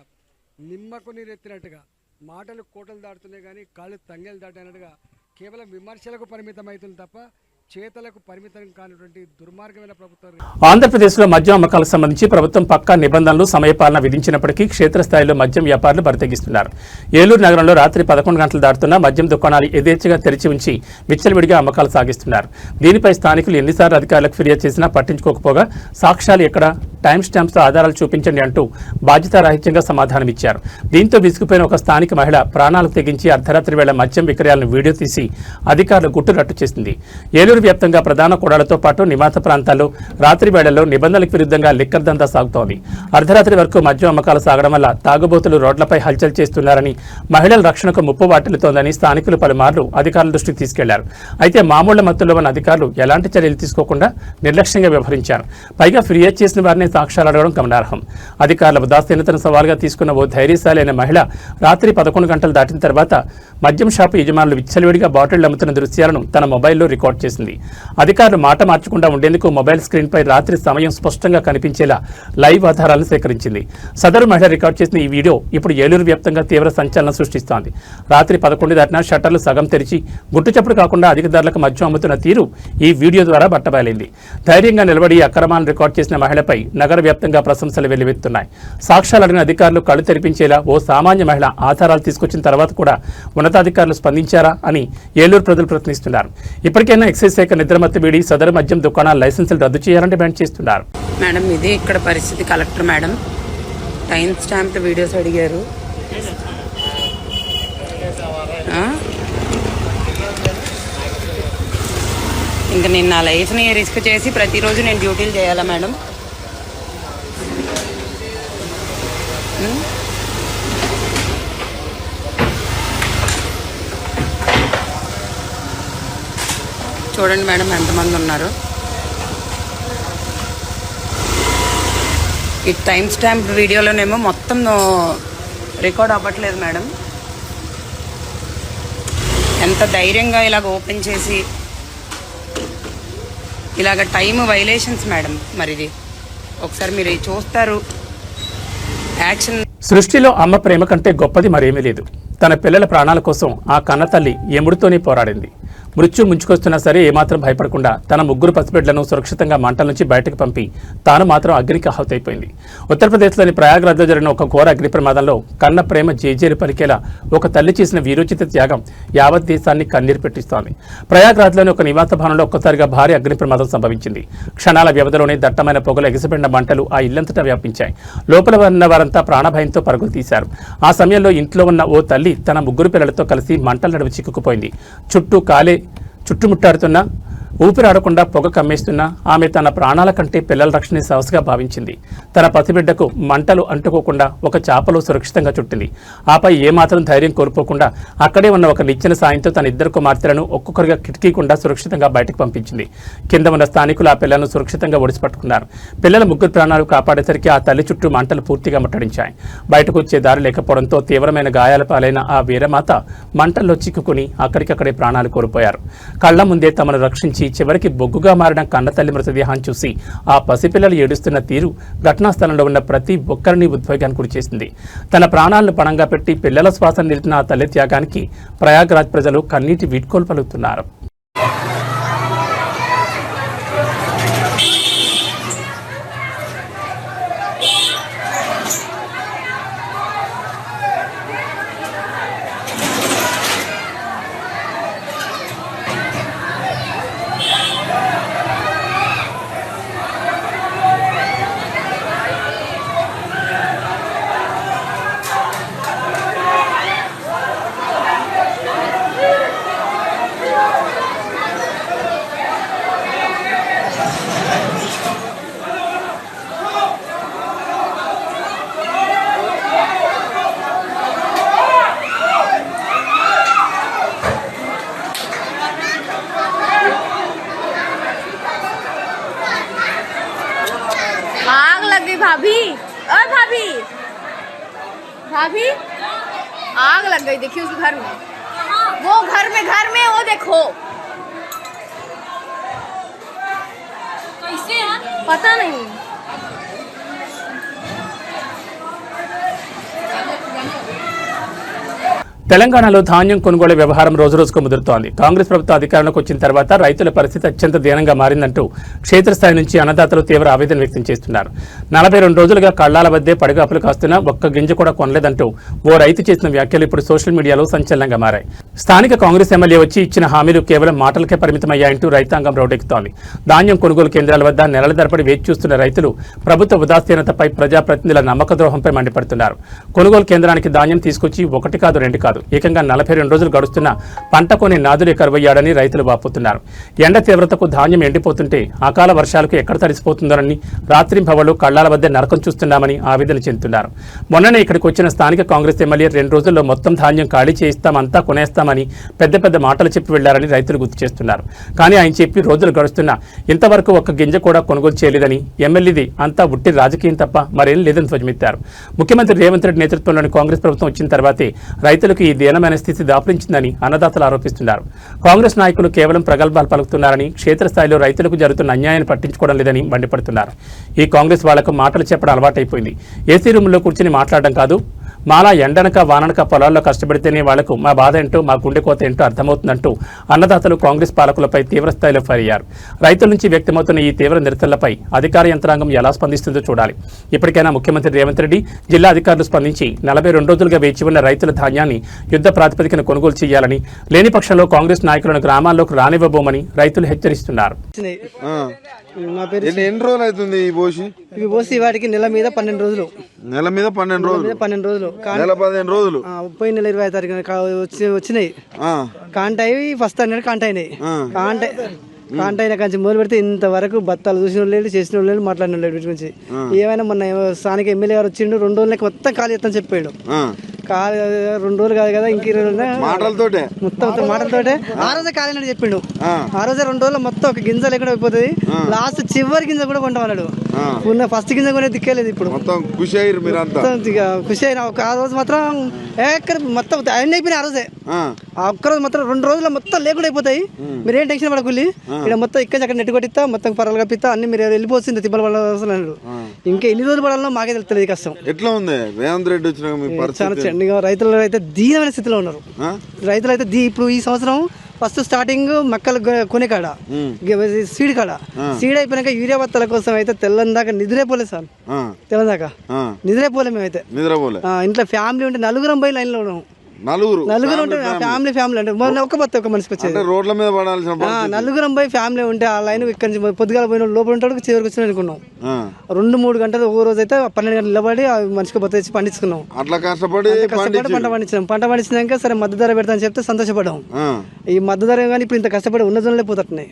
నిమ్మకు నీరెత్తినట్టుగా మాటలు కోటలు దాటుతున్నాయి కానీ కాళ్ళు తంగేలు దాటినట్టుగా కేవలం విమర్శలకు పరిమితం అవుతుంది తప్ప చేతలకు పరిమితం కానిటువంటి దుర్మార్గమైన ప్రభుత్వం. ఆంధ్రప్రదేశ్లో మద్యం అమ్మకాలకు సంబంధించి ప్రభుత్వం పక్కా నిబంధనలు, సమయపాలన విధించినప్పటికీ క్షేత్రస్థాయిలో మద్యం వ్యాపారులు బరితెగిస్తున్నారు. ఏలూరు నగరంలో రాత్రి 11 గంటలు దాటుతున్న మద్యం దుకాణాలు యథేచ్ఛగా తెరిచి ఉంచి విచ్చలవిడిగా అమ్మకాలు సాగిస్తున్నారు. దీనిపై స్థానికులు ఎన్నిసార్లు అధికారులకు ఫిర్యాదు చేసినా పట్టించుకోకపోగా సాక్ష్యాలు ఎక్కడ, టైం స్టాంప్స్తో ఆధారాలు చూపించండి అంటూ బాధ్యతారాహిత్యంగా సమాధానమిచ్చారు. దీంతో విసుగుపోయిన ఒక స్థానిక మహిళ ప్రాణాలకు తెగించి అర్ధరాత్రి వేళ మద్యం విక్రయాలను వీడియో తీసి అధికారులు గుట్టురట్టు చేసింది. ఏలూరు వ్యాప్తంగా ప్రధాన కూడళ్లతో పాటు నివాస ప్రాంతాల్లో రాత్రి వేళల్లో నిబంధనలకు విరుద్ధంగా లిక్కర్ దందా సాగుతోంది. అర్ధరాత్రి వరకు మద్యం అమ్మకాలు సాగడం వల్ల తాగుబోతులు రోడ్లపై హల్చల్ చేస్తున్నారని, మహిళల రక్షణకు ముప్పు వాటిల్లుతోందని స్థానికులు పలుమార్లు అధికారుల దృష్టికి తీసుకెళ్లారు. అయితే మామూళ్ల మత్తులో ఉన్న అధికారులు ఎలాంటి చర్యలు తీసుకోకుండా నిర్లక్ష్యంగా వ్యవహరించారు. పైగా ఫిర్యాదు చేసిన వారిని సాక్ష్యాలు అడగడం గమనార్హం. అధికారుల ఉదాసీనతను సవాల్గా తీసుకున్న ఓ ధైర్యశాలి అయిన మహిళ రాత్రి 11 గంటలు దాటిన తర్వాత మద్యం షాపు యజమానులు విచ్చలవిడిగా బాటిళ్లు అమ్ముతున్న దృశ్యాలను తన మొబైల్లో రికార్డ్ చేసింది. అధికారులు మాట మార్చకుండా ఉండేందుకు మొబైల్ స్క్రీన్పై రాత్రి సమయం స్పష్టంగా కనిపించేలా లైవ్ ఆధారాలను సేకరించింది. సదరు మహిళ రికార్డ్ చేసిన ఈ వీడియో ఇప్పుడు ఏలూరు వ్యాప్తంగా తీవ్ర సంచలనం సృష్టిస్తోంది. రాత్రి 11 దాటినా షట్టర్లు సగం తెరిచి గుట్టుచప్పుడు కాకుండా అధిక ధరలకు మద్యం అమ్ముతున్న తీరు ఈ వీడియో ద్వారా బట్టబయలైంది. ధైర్యంగా నిలబడి అక్రమాలను రికార్డ్ చేసిన మహిళపై నగర వ్యాప్తంగా ప్రశంసలు వెల్లువెత్తున్నాయి. సాక్ష్యాలు అడిగిన అధికారులు కళ్ళు తెరిపించేలా ఓ సామాన్య మహిళ ఆధారాలు తీసుకొచ్చిన తర్వాత కూడా ఉన్నతాధికారులు స్పందించారా అని ఏలూరు ప్రజలు ప్రశ్నిస్తున్నారు. ఇప్పటికైనా ఎక్సైజ్ శాఖ నిద్రమత్తు వీడి సదరు మద్యం దుకాణాల లైసెన్సులు రద్దు చేయాలని డిమాండ్ చేస్తున్నారు. మేడం, ఇది ఇక్కడ పరిస్థితి. Collector madam time stamp videos అడిగారు. ఇంకా నేను నా లైఫ్ని రిస్క్ చేసి ప్రతిరోజు నేను డ్యూటీలు చేయాలా మేడం? చూడండి మేడం ఎంతమంది ఉన్నారు. ఈ టైం స్టాంప్ వీడియోలోనేమో మొత్తం రికార్డ్ అవ్వట్లేదు మేడం. ఎంత ధైర్యంగా ఇలాగ ఓపెన్ చేసి ఇలాగ టైం వైలేషన్స్ మేడం. మరి ఇది ఒకసారి మీరు చూస్తారు యాక్షన్. సృష్టిలో అమ్మ ప్రేమ కంటే గొప్పది మరేమీ లేదు. తన పిల్లల ప్రాణాల కోసం ఆ కన్నతల్లి యముడితోనే పోరాడింది. మృత్యు ముంచుకొస్తున్నా సరే ఏమాత్రం భయపడకుండా తన 3 పసిబిడ్లను సురక్షితంగా మంటల నుంచి బయటకు పంపి తాను మాత్రం అగ్నికి ఆహుతైపోయింది. ఉత్తరప్రదేశ్లోని ప్రయాగ్రాజ్లో జరిగిన ఒక ఘోర అగ్ని ప్రమాదంలో కన్న ప్రేమ జేజేలు పలికేలా ఒక తల్లి చేసిన వీరోచిత త్యాగం యావత్ దేశాన్ని కన్నీరు పెట్టిస్తోంది. ప్రయాగ్రాజ్లోని ఒక నివాస భవనంలో ఒక్కసారిగా భారీ అగ్ని ప్రమాదం సంభవించింది. క్షణాల వ్యవధిలోనే దట్టమైన పొగలు ఎగిసిపడిన మంటలు ఆ ఇల్లంతటా వ్యాపించాయి. లోపల ఉన్న వారంతా ప్రాణభయంతో పరుగులు తీశారు. ఆ సమయంలో ఇంట్లో ఉన్న ఓ తల్లి తన 3 పిల్లలతో కలిసి మంటల నడుమ చిక్కుకుపోయింది. చుట్టుముట్టాడుతున్న ఊపిరాడకుండా పొగ కమ్మేస్తున్న ఆమె తన ప్రాణాల కంటే పిల్లల రక్షణే సవస్గా భావించింది. తన పసిబిడ్డకు మంటలు అంటుకోకుండా ఒక చాపలో సురక్షితంగా చుట్టింది. ఆపై ఏమాత్రం ధైర్యం కోల్పోకుండా అక్కడే ఉన్న ఒక నిచ్చెన సాయంతో తన ఇద్దరు కుమార్తెలను ఒక్కొక్కరిగా కిటికీకుండా సురక్షితంగా బయటకు పంపించింది. కింద ఉన్న స్థానికులు ఆ పిల్లలను సురక్షితంగా ఒడిసిపట్టుకున్నారు. పిల్లల ముగ్గురు ప్రాణాలు కాపాడేసరికి ఆ తల్లి చుట్టూ మంటలు పూర్తిగా ముట్టడించాయి. బయటకు వచ్చే దారి లేకపోవడంతో తీవ్రమైన గాయాల పాలైన ఆ వీరమాత మంటల్లో చిక్కుకుని అక్కడికక్కడే ప్రాణాలు కోల్పోయారు. కళ్ల ముందే తమను రక్షించి చివరికి బొగ్గుగా మారిన కన్నతల్లి మృతదేహాన్ని చూసి ఆ పసిపిల్లలు ఏడుస్తున్న తీరు ఘటనా స్థలంలో ఉన్న ప్రతి ఒక్కరిని ఉద్వేగానికి గురిచేసింది. తన ప్రాణాలను పణంగా పెట్టి పిల్లల శ్వాసను నిలిపిన ఆ తల్లి త్యాగానికి ప్రయాగ్రాజ్ ప్రజలు కన్నీటి వీడ్కోలు పలుకుతున్నారు. आग लग गई भाभी। अरे भाभी भाभी आग लग गई, देखिए उस घर में, वो घर में वो देखो कैसे है पता नहीं। తెలంగాణలో ధాన్యం కొనుగోలు వ్యవహారం రోజురోజుకు ముదురుతోంది. కాంగ్రెస్ ప్రభుత్వం అధికారంలోకి వచ్చిన తర్వాత రైతుల పరిస్థితి అత్యంత దీనంగా మారిందంటూ క్షేత్రస్థాయి నుంచి అన్నదాతలు తీవ్ర ఆవేదన వ్యక్తం చేస్తున్నారు. 42 రోజులుగా కళ్లాల వద్దే పడిగాపులు కాస్తున్నా ఒక్క గింజ కూడా కొనలేదంటూ ఓ రైతు చేసిన వ్యాఖ్యలు ఇప్పుడు సోషల్ మీడియాలో సంచలనంగా మారాయి. స్థానిక కాంగ్రెస్ ఎమ్మెల్యే వచ్చి ఇచ్చిన హామీలు కేవలం మాటలకే పరిమితమయ్యాయంటూ రైతాంగం రోడ్డెక్కుతోంది. ధాన్యం కొనుగోలు కేంద్రాల వద్ద నెలల తరబడి వేచి చూస్తున్న రైతులు ప్రభుత్వ ఉదాసీనతపై ప్రజాప్రతినిధుల నమ్మక ద్రోహంపై మండిపడుతున్నారు. కొనుగోలు కేంద్రానికి ధాన్యం తీసుకొచ్చి 1 కాదు 2 కాదు ఏకంగా 42 రోజులు గడుస్తున్నా పంట కొని నాదులే కరువయ్యాడని రైతులు వాపోతున్నారు. ఎండ తీవ్రతకు ధాన్యం ఎండిపోతుంటే అకాల వర్షాలకు ఎక్కడ తడిసిపోతుందోనని రాత్రింబవళ్లు కళ్లాల వద్ద నరకం చూస్తున్నామని ఆవేదన చెందుతున్నారు. మొన్ననే ఇక్కడికి వచ్చిన స్థానిక కాంగ్రెస్ ఎమ్మెల్యే 2 రోజుల్లో మొత్తం ధాన్యం ఖాళీ చేయిస్తాం, అంతా కొనేస్తామని పెద్ద పెద్ద మాటలు చెప్పి వెళ్లారని రైతులు గుర్తు చేస్తున్నారు. కానీ ఆయన చెప్పి రోజులు గడుస్తున్నా ఇంతవరకు ఒక్క గింజ కూడా కొనుగోలు చేయలేదని, ఎమ్మెల్యేది అంతా ఉట్టి రాజకీయం తప్ప మరేం లేదని ధ్వజమెత్తారు. ముఖ్యమంత్రి రేవంత్ రెడ్డి నేతృత్వంలోని కాంగ్రెస్ ప్రభుత్వం వచ్చిన తర్వాతే రైతులకు ఈ దీనమైన స్థితి దాపురించిందని అన్నదాతలు ఆరోపిస్తున్నారు. కాంగ్రెస్ నాయకులు కేవలం ప్రగల్భాలు పలుకుతున్నారని, క్షేత్రస్థాయిలో రైతులకు జరుగుతున్న అన్యాయాన్ని పట్టించుకోవడం లేదని మండిపడుతున్నారు. ఈ కాంగ్రెస్ వాళ్లకు మాటలు చెప్పడం అలవాటైపోయింది. ఏసీ రూముల్లో కూర్చుని మాట్లాడడం కాదు, మాలా ఎండనక వాననక పొలాల్లో కష్టపడితేనే వాళ్లకు మా బాధ ఏంటో, మా గుండె కోత ఏంటో అర్థమవుతుందంటూ అన్నదాతలు కాంగ్రెస్ పాలకులపై తీవ్రస్థాయిలో ఫైర్ అయ్యారు. రైతుల నుంచి వ్యక్తమవుతున్న ఈ తీవ్ర నిరసనలపై అధికార యంత్రాంగం ఎలా స్పందిస్తుందో చూడాలి. ఇప్పటికైనా ముఖ్యమంత్రి రేవంత్ రెడ్డి, జిల్లా అధికారులు స్పందించి 42 రోజులుగా వేచి ఉన్న రైతుల ధాన్యాన్ని యుద్ధ ప్రాతిపదికన కొనుగోలు చేయాలని, లేని పక్షంలో కాంగ్రెస్ నాయకులను గ్రామాల్లోకి రానివ్వబోమని రైతులు హెచ్చరిస్తున్నారు. నా పేరు ఎన్ని రోజులు అవుతుంది ఇవి పోసి వాటికి నెల మీద 12 రోజులు. నెల మీద 12 రోజులు. 12 రోజులు. నెల 15 రోజులు. పోయిన నెల 20 తారీఖున వచ్చినాయి. కాంటాయి ఫస్ట్ అన్నాడు కాంటాయినాయి. కాంటైన కంచి మొదలు పెడితే ఇంతవరకు బత్తాలు చూసిన వాళ్ళు చేసిన వాళ్ళు మాట్లాడిన వాళ్ళు వీటి గురించి. ఏమైనా మొన్న స్థానిక ఎమ్మెల్యే గారు వచ్చిండు, 2 రోజులకి మొత్తం ఖాళీ చేస్తాను చెప్పాడు. 2 రోజులు కాదు కదా, ఇంక మాటలతోటే మొత్తం మాటలతోటే ఆ రోజే ఖాళీ అని చెప్పిండు. ఆ రోజే 2 రోజులు మొత్తం ఒక గింజ లేకుండా అయిపోతుంది. లాస్ట్ చివరి గింజ కూడా కొంటామన్నాడు. ఫస్ట్ గింజ కూడా దిక్కేలేదు. ఇప్పుడు ఖుషి అయ్యారు మీరంతా. ఖుషి అయినా ఆ రోజు మాత్రం ఎక్కడ మొత్తం అన్ని అయిపోయినాయి. ఆ రోజే ఆ ఒక్కరోజు మాత్రం 2 రోజులు మొత్తం లేకుండా అయిపోతాయి. మీరేం టెన్షన్ పడకుల్లి, ఇక్కడ మొత్తం ఇక్కడ అక్కడ నెట్టు కొట్టిస్తా, మొత్తం పర్వాలు కప్పిస్తా, అన్ని మీరు వెళ్ళిపోతుంది తిప్పల పడాలన్నాడు. ఇంకా ఎన్ని రోజులు పడాలో మాకే తెలుస్తుంది కష్టం. ఎట్లా ఉంది రేవంత్ రెడ్డి వచ్చిన? చాలా చండిగా రైతులు అయితే దీనమైన స్థితిలో ఉన్నారు. రైతులు అయితే ఇప్పుడు ఈ సంవత్సరం ఫస్ట్ స్టార్టింగ్ మక్కలు కొనే కాడ, సీడ్ కాడ, సీడ్ అయిపోయినాక యూరియా బత్తాల కోసం అయితే తెల్లందాకా నిద్రేపోలేదు సార్. తెల్లందాకా నిద్రేపోలే. మేమైతే ఇంట్లో ఫ్యామిలీ ఉంటే 4 పోయి లైన్లో ఉన్నాం. నలుగురు ఉంటే ఫ్యామిలీ అంటే ఒక్క బత్త ఒక మనిషికి వచ్చేది రోడ్ల మీద పడాల్సిన నలుగురం పోయి ఫ్యామిలీ ఉంటే ఆ లైన్ ఇక్కడి నుంచి పొద్దుగాల పోయిన లోపల ఉంటాడు చివరికి వచ్చిన అనుకున్నాం 2-3 గంటలు ఒక రోజు అయితే 12 గంటలు నిలబడి ఆ మనిషికి బత్త తెచ్చి పండించుకున్నాం. అట్లా కష్టపడి పంట పండించినాక సరే మద్దతు ధర పెడతా అని చెప్తే సంతోషపడ్డాం. ఈ మద్దతు ధర కానీ ఇప్పుడు ఇంత కష్టపడి ఉన్న జోన్లే పోతున్నాయి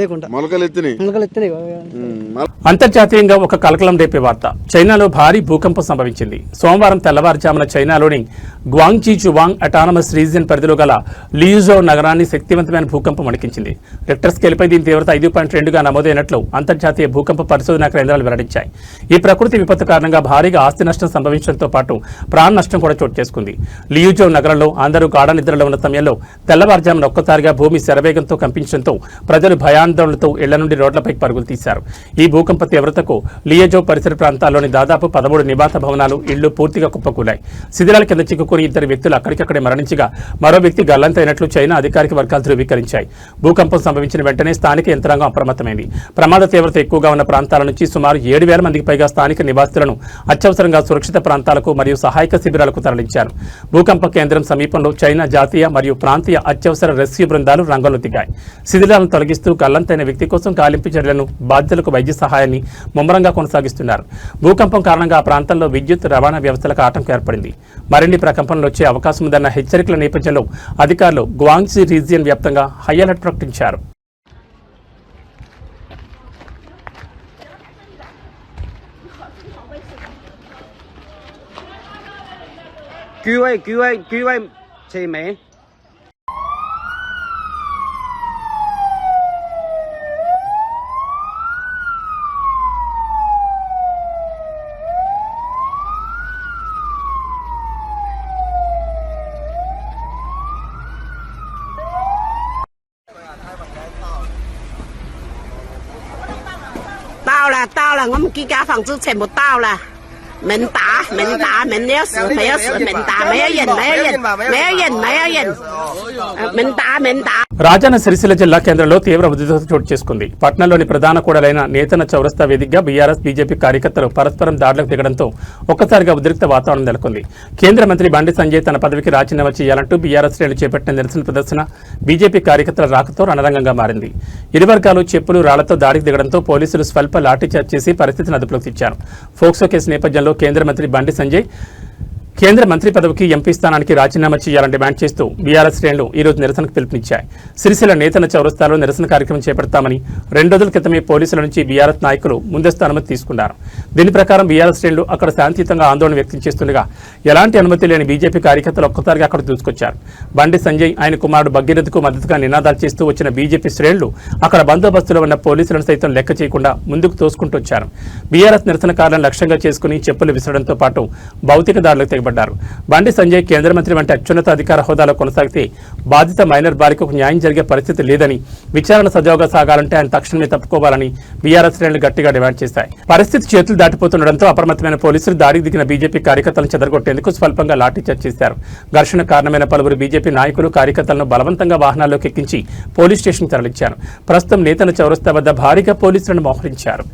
లేకుండా మొలకలు ఎత్తినాయి. అంతర్జాతీయంగా ఒక కలకలం రేపే వార్త. చైనాలో భారీ భూకంపం సంభవించింది. సోమవారం తెల్లవారుజామున చైనాలోని గ్వాంగ్జీ జువాంగ్ అటానమస్ రీజియన్ పరిధిలో గల లియుజో నగరాన్ని శక్తివంతమైన భూకంపం వణికించింది. రిక్టర్ స్కేల్పై దీని తీవ్రత 5.2గా నమోదైనట్లు అంతర్జాతీయ భూకంప పరిశోధనా కేంద్రాలు వెల్లడించాయి. ఈ ప్రకృతి విపత్తు కారణంగా భారీగా ఆస్తి నష్టం సంభవించడంతో పాటు ప్రాణ నష్టం కూడా చోటు చేసుకుంది. లియుజో నగరంలో అందరూ గాఢ నిద్రలో ఉన్న సమయంలో తెల్లవారుజామున ఒక్కసారిగా భూమి శరవేగంతో కంపించడంతో ప్రజలు భయాందోళనతో ఇళ్ల నుండి రోడ్లపైకి పరుగులు తీశారు. ఈ భూకంప తీవ్రతకు లియజో పరిసర ప్రాంతాల్లోని దాదాపు 13 నివాస భవనాలు, ఇళ్లు పూర్తిగా కుప్పకూలాయి. శిథిలాల కింద చిక్కుకుని 2 వ్యక్తులు అక్కడికక్కడే మరణించగా మరో వ్యక్తి గల్లంతైనట్లు చైనా అధికారిక వర్గాలు ధృవీకరించాయి. భూకంపం సంభవించిన వెంటనే స్థానిక యంత్రాంగం అప్రమత్తమైంది. ప్రమాద తీవ్రత ఎక్కువగా ఉన్న ప్రాంతాల నుంచి సుమారు 7,000 మందికి పైగా స్థానిక నివాసులను అత్యవసరంగా సురక్షిత ప్రాంతాలకు మరియు సహాయక శిబిరాలకు తరలించారు. భూకంప కేంద్రం సమీపంలో చైనా జాతీయ మరియు ప్రాంతీయ అత్యవసర రెస్క్యూ బృందాలు రంగంలో దిగాయి. శిథిలాలను తొలగిస్తూ గల్లంతైన వ్యక్తి కోసం గాలింపు చర్యలను, బాధితులకు వైద్య సహాయాన్ని ముమ్మరంగా కొనసాగిస్తున్నారు. భూకంపం కారణంగా ఆ ప్రాంతంలో విద్యుత్ రవాణా వ్యవస్థలకు ఆటంకం ఏర్పడింది. మరిన్ని ప్రకంపనలు వచ్చే అవకాశం ఉందన్న హెచ్చరికల నేపథ్యంలో అధికారులు గ్వాంగ్జీ రీజియన్ వ్యాప్తంగా హై అలర్ట్ ప్రకటించారు.到了，我们居家房子全部到了，门打，门没有死，没有死，门打，没有人，门打。రాజన్న సిరిసిల్ల జిల్లా కేంద్రంలో తీవ్ర ఉద్రిక్తత చోటు చేసుకుంది. పట్నంలోని ప్రధాన కూడలైన నేతన చౌరస్తా వేదికగా బీఆర్ఎస్, బీజేపీ కార్యకర్తలు పరస్పరం దాడులకు దిగడంతో ఒక్కసారిగా ఉద్రిక్త వాతావరణం నెలకొంది. కేంద్ర మంత్రి బండి సంజయ్ తన పదవికి రాజీనామా చేయాలంటూ బీఆర్ఎస్ శ్రేణులు చేపట్టిన నిరసన ప్రదర్శన బీజేపీ కార్యకర్తల రాకతో రణరంగంగా మారింది. ఇరు వర్గాలు చెప్పులు, రాళ్లతో దాడికి దిగడంతో పోలీసులు స్వల్ప లాఠీచార్జ్ చేసి పరిస్థితిని అదుపులోకి తెచ్చారు. ఫోక్సో కేసు నేపథ్యంలో కేంద్ర మంత్రి బండి సంజయ్ కేంద్ర మంత్రి పదవికి ఎంపీ స్థానానికి రాజీనామా చేయాలని డిమాండ్ చేస్తూ బీఆర్ఎస్ శ్రేణులు ఈ రోజు నిరసనకు పిలుపునిచ్చాయి. సిరిసిల్ల నేతన చౌరస్తాలో నిరసన కార్యక్రమం చేపడతామని 2 రోజుల క్రితమే పోలీసుల నుంచి బీఆర్ఎస్ నాయకులు ముందస్తు అనుమతి తీసుకున్నారు. దీని ప్రకారం బీఆర్ఎస్ శ్రేణులు అక్కడ శాంతియుతంగా ఆందోళన వ్యక్తం చేస్తుండగా ఎలాంటి అనుమతి లేని బీజేపీ కార్యకర్తలు ఒక్కసారిగా అక్కడ దూసుకొచ్చారు. బండి సంజయ్, ఆయన కుమారుడు భగీరథకు మద్దతుగా నినాదాలు చేస్తూ వచ్చిన బీజేపీ శ్రేణులు అక్కడ బందోబస్తులో ఉన్న పోలీసులను సైతం లెక్క చేయకుండా ముందుకు తోసుకుంటూ వచ్చారు. బీఆర్ఎస్ నిరసనకారులను లక్ష్యంగా చేసుకుని చెప్పులు విసరడంతో పాటు భౌతిక దాడులకు తెగబడ్డారు. బండి సంజయ్ కేంద్ర మంత్రి వంటి అత్యున్నత అధికార హోదాలో కొనసాగితే బాధిత మైనర్ బాలికకు న్యాయం జరిగే పరిస్థితి లేదని, విచారణ సజావుగా సాగాలంటే ఆయన తక్షణమే తప్పుకోవాలని బీఆర్ఎస్ శ్రేణులు గట్టిగా డిమాండ్ చేశాయి. పరిస్థితి చేతులు దాటిపోతుండటంతో అప్రమత్తమైన పోలీసులు దాడికి దిగిన బీజేపీ కార్యకర్తలను చెదరగొట్టేందుకు స్వల్పంగా లాఠీచార్జ్ చేశారు. ఘర్షణ కారణమైన పలువురు బీజేపీ నాయకులు, కార్యకర్తలను బలవంతంగా వాహనాల్లోకి ఎక్కించి పోలీస్ స్టేషన్కి తరలించారు. ప్రస్తుతం నేతన చౌరస్తా వద్ద భారీగా పోలీసులను మోహరించారు.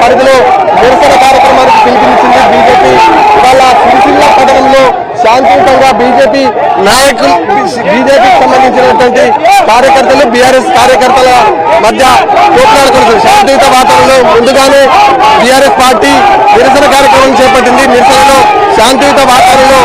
పరిధిలో నిరసన కార్యక్రమానికి పిలుపునిచ్చింది బీజేపీ. ఇవాళ సిరిసిల్ల పట్టణంలో శాంతియుతంగా బీజేపీ నాయకులు, బీజేపీకి సంబంధించినటువంటి కార్యకర్తలు, బీఆర్ఎస్ కార్యకర్తల మధ్య పోట్లాడుకుంటున్నారు. శాంతియుత వాతావరణంలో ముందుగానే బీఆర్ఎస్ పార్టీ నిరసన కార్యక్రమం చేపట్టింది. నిరసనలో శాంతియుత వాతావరణంలో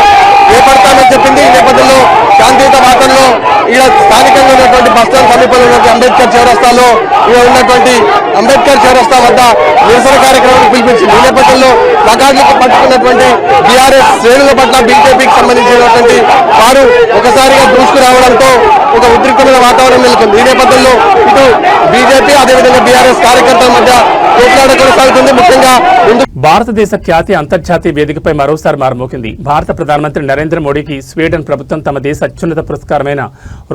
చేపడతామని చెప్పింది. ఈ నేపథ్యంలో శాంతియుత వాతావరణంలో ఇక్కడ స్థానికంగా ఉన్నటువంటి బస్టాండ్ సమీపంలో ఉన్నటువంటి అంబేద్కర్ చౌరస్తాలో ఇక్కడ ఉన్నటువంటి అంబేద్కర్ చౌరస్తా వద్ద నిరసన కార్యక్రమాన్ని పిలిపించింది. ఈ నేపథ్యంలో ప్లకార్డులకు పట్టుకున్నటువంటి బీఆర్ఎస్ శ్రేణుల పట్ల బీజేపీకి సంబంధించినటువంటి వారు ఒకసారిగా దూసుకురావడంతో ఒక ఉద్రిక్తమైన వాతావరణం నెలకొంది. ఈ నేపథ్యంలో ఇటు బీజేపీ అదేవిధంగా బీఆర్ఎస్ కార్యకర్తల మధ్య పోట్లాట కొనసాగుతుంది. ముఖ్యంగా భారతదేశ ఖ్యాతి అంతర్జాతీయ వేదికపై మరోసారి మారుమోగింది. భారత ప్రధానమంత్రి నరేంద్ర మోడీకి స్వీడన్ ప్రభుత్వం తమ దేశ అత్యున్నత పురస్కారమైన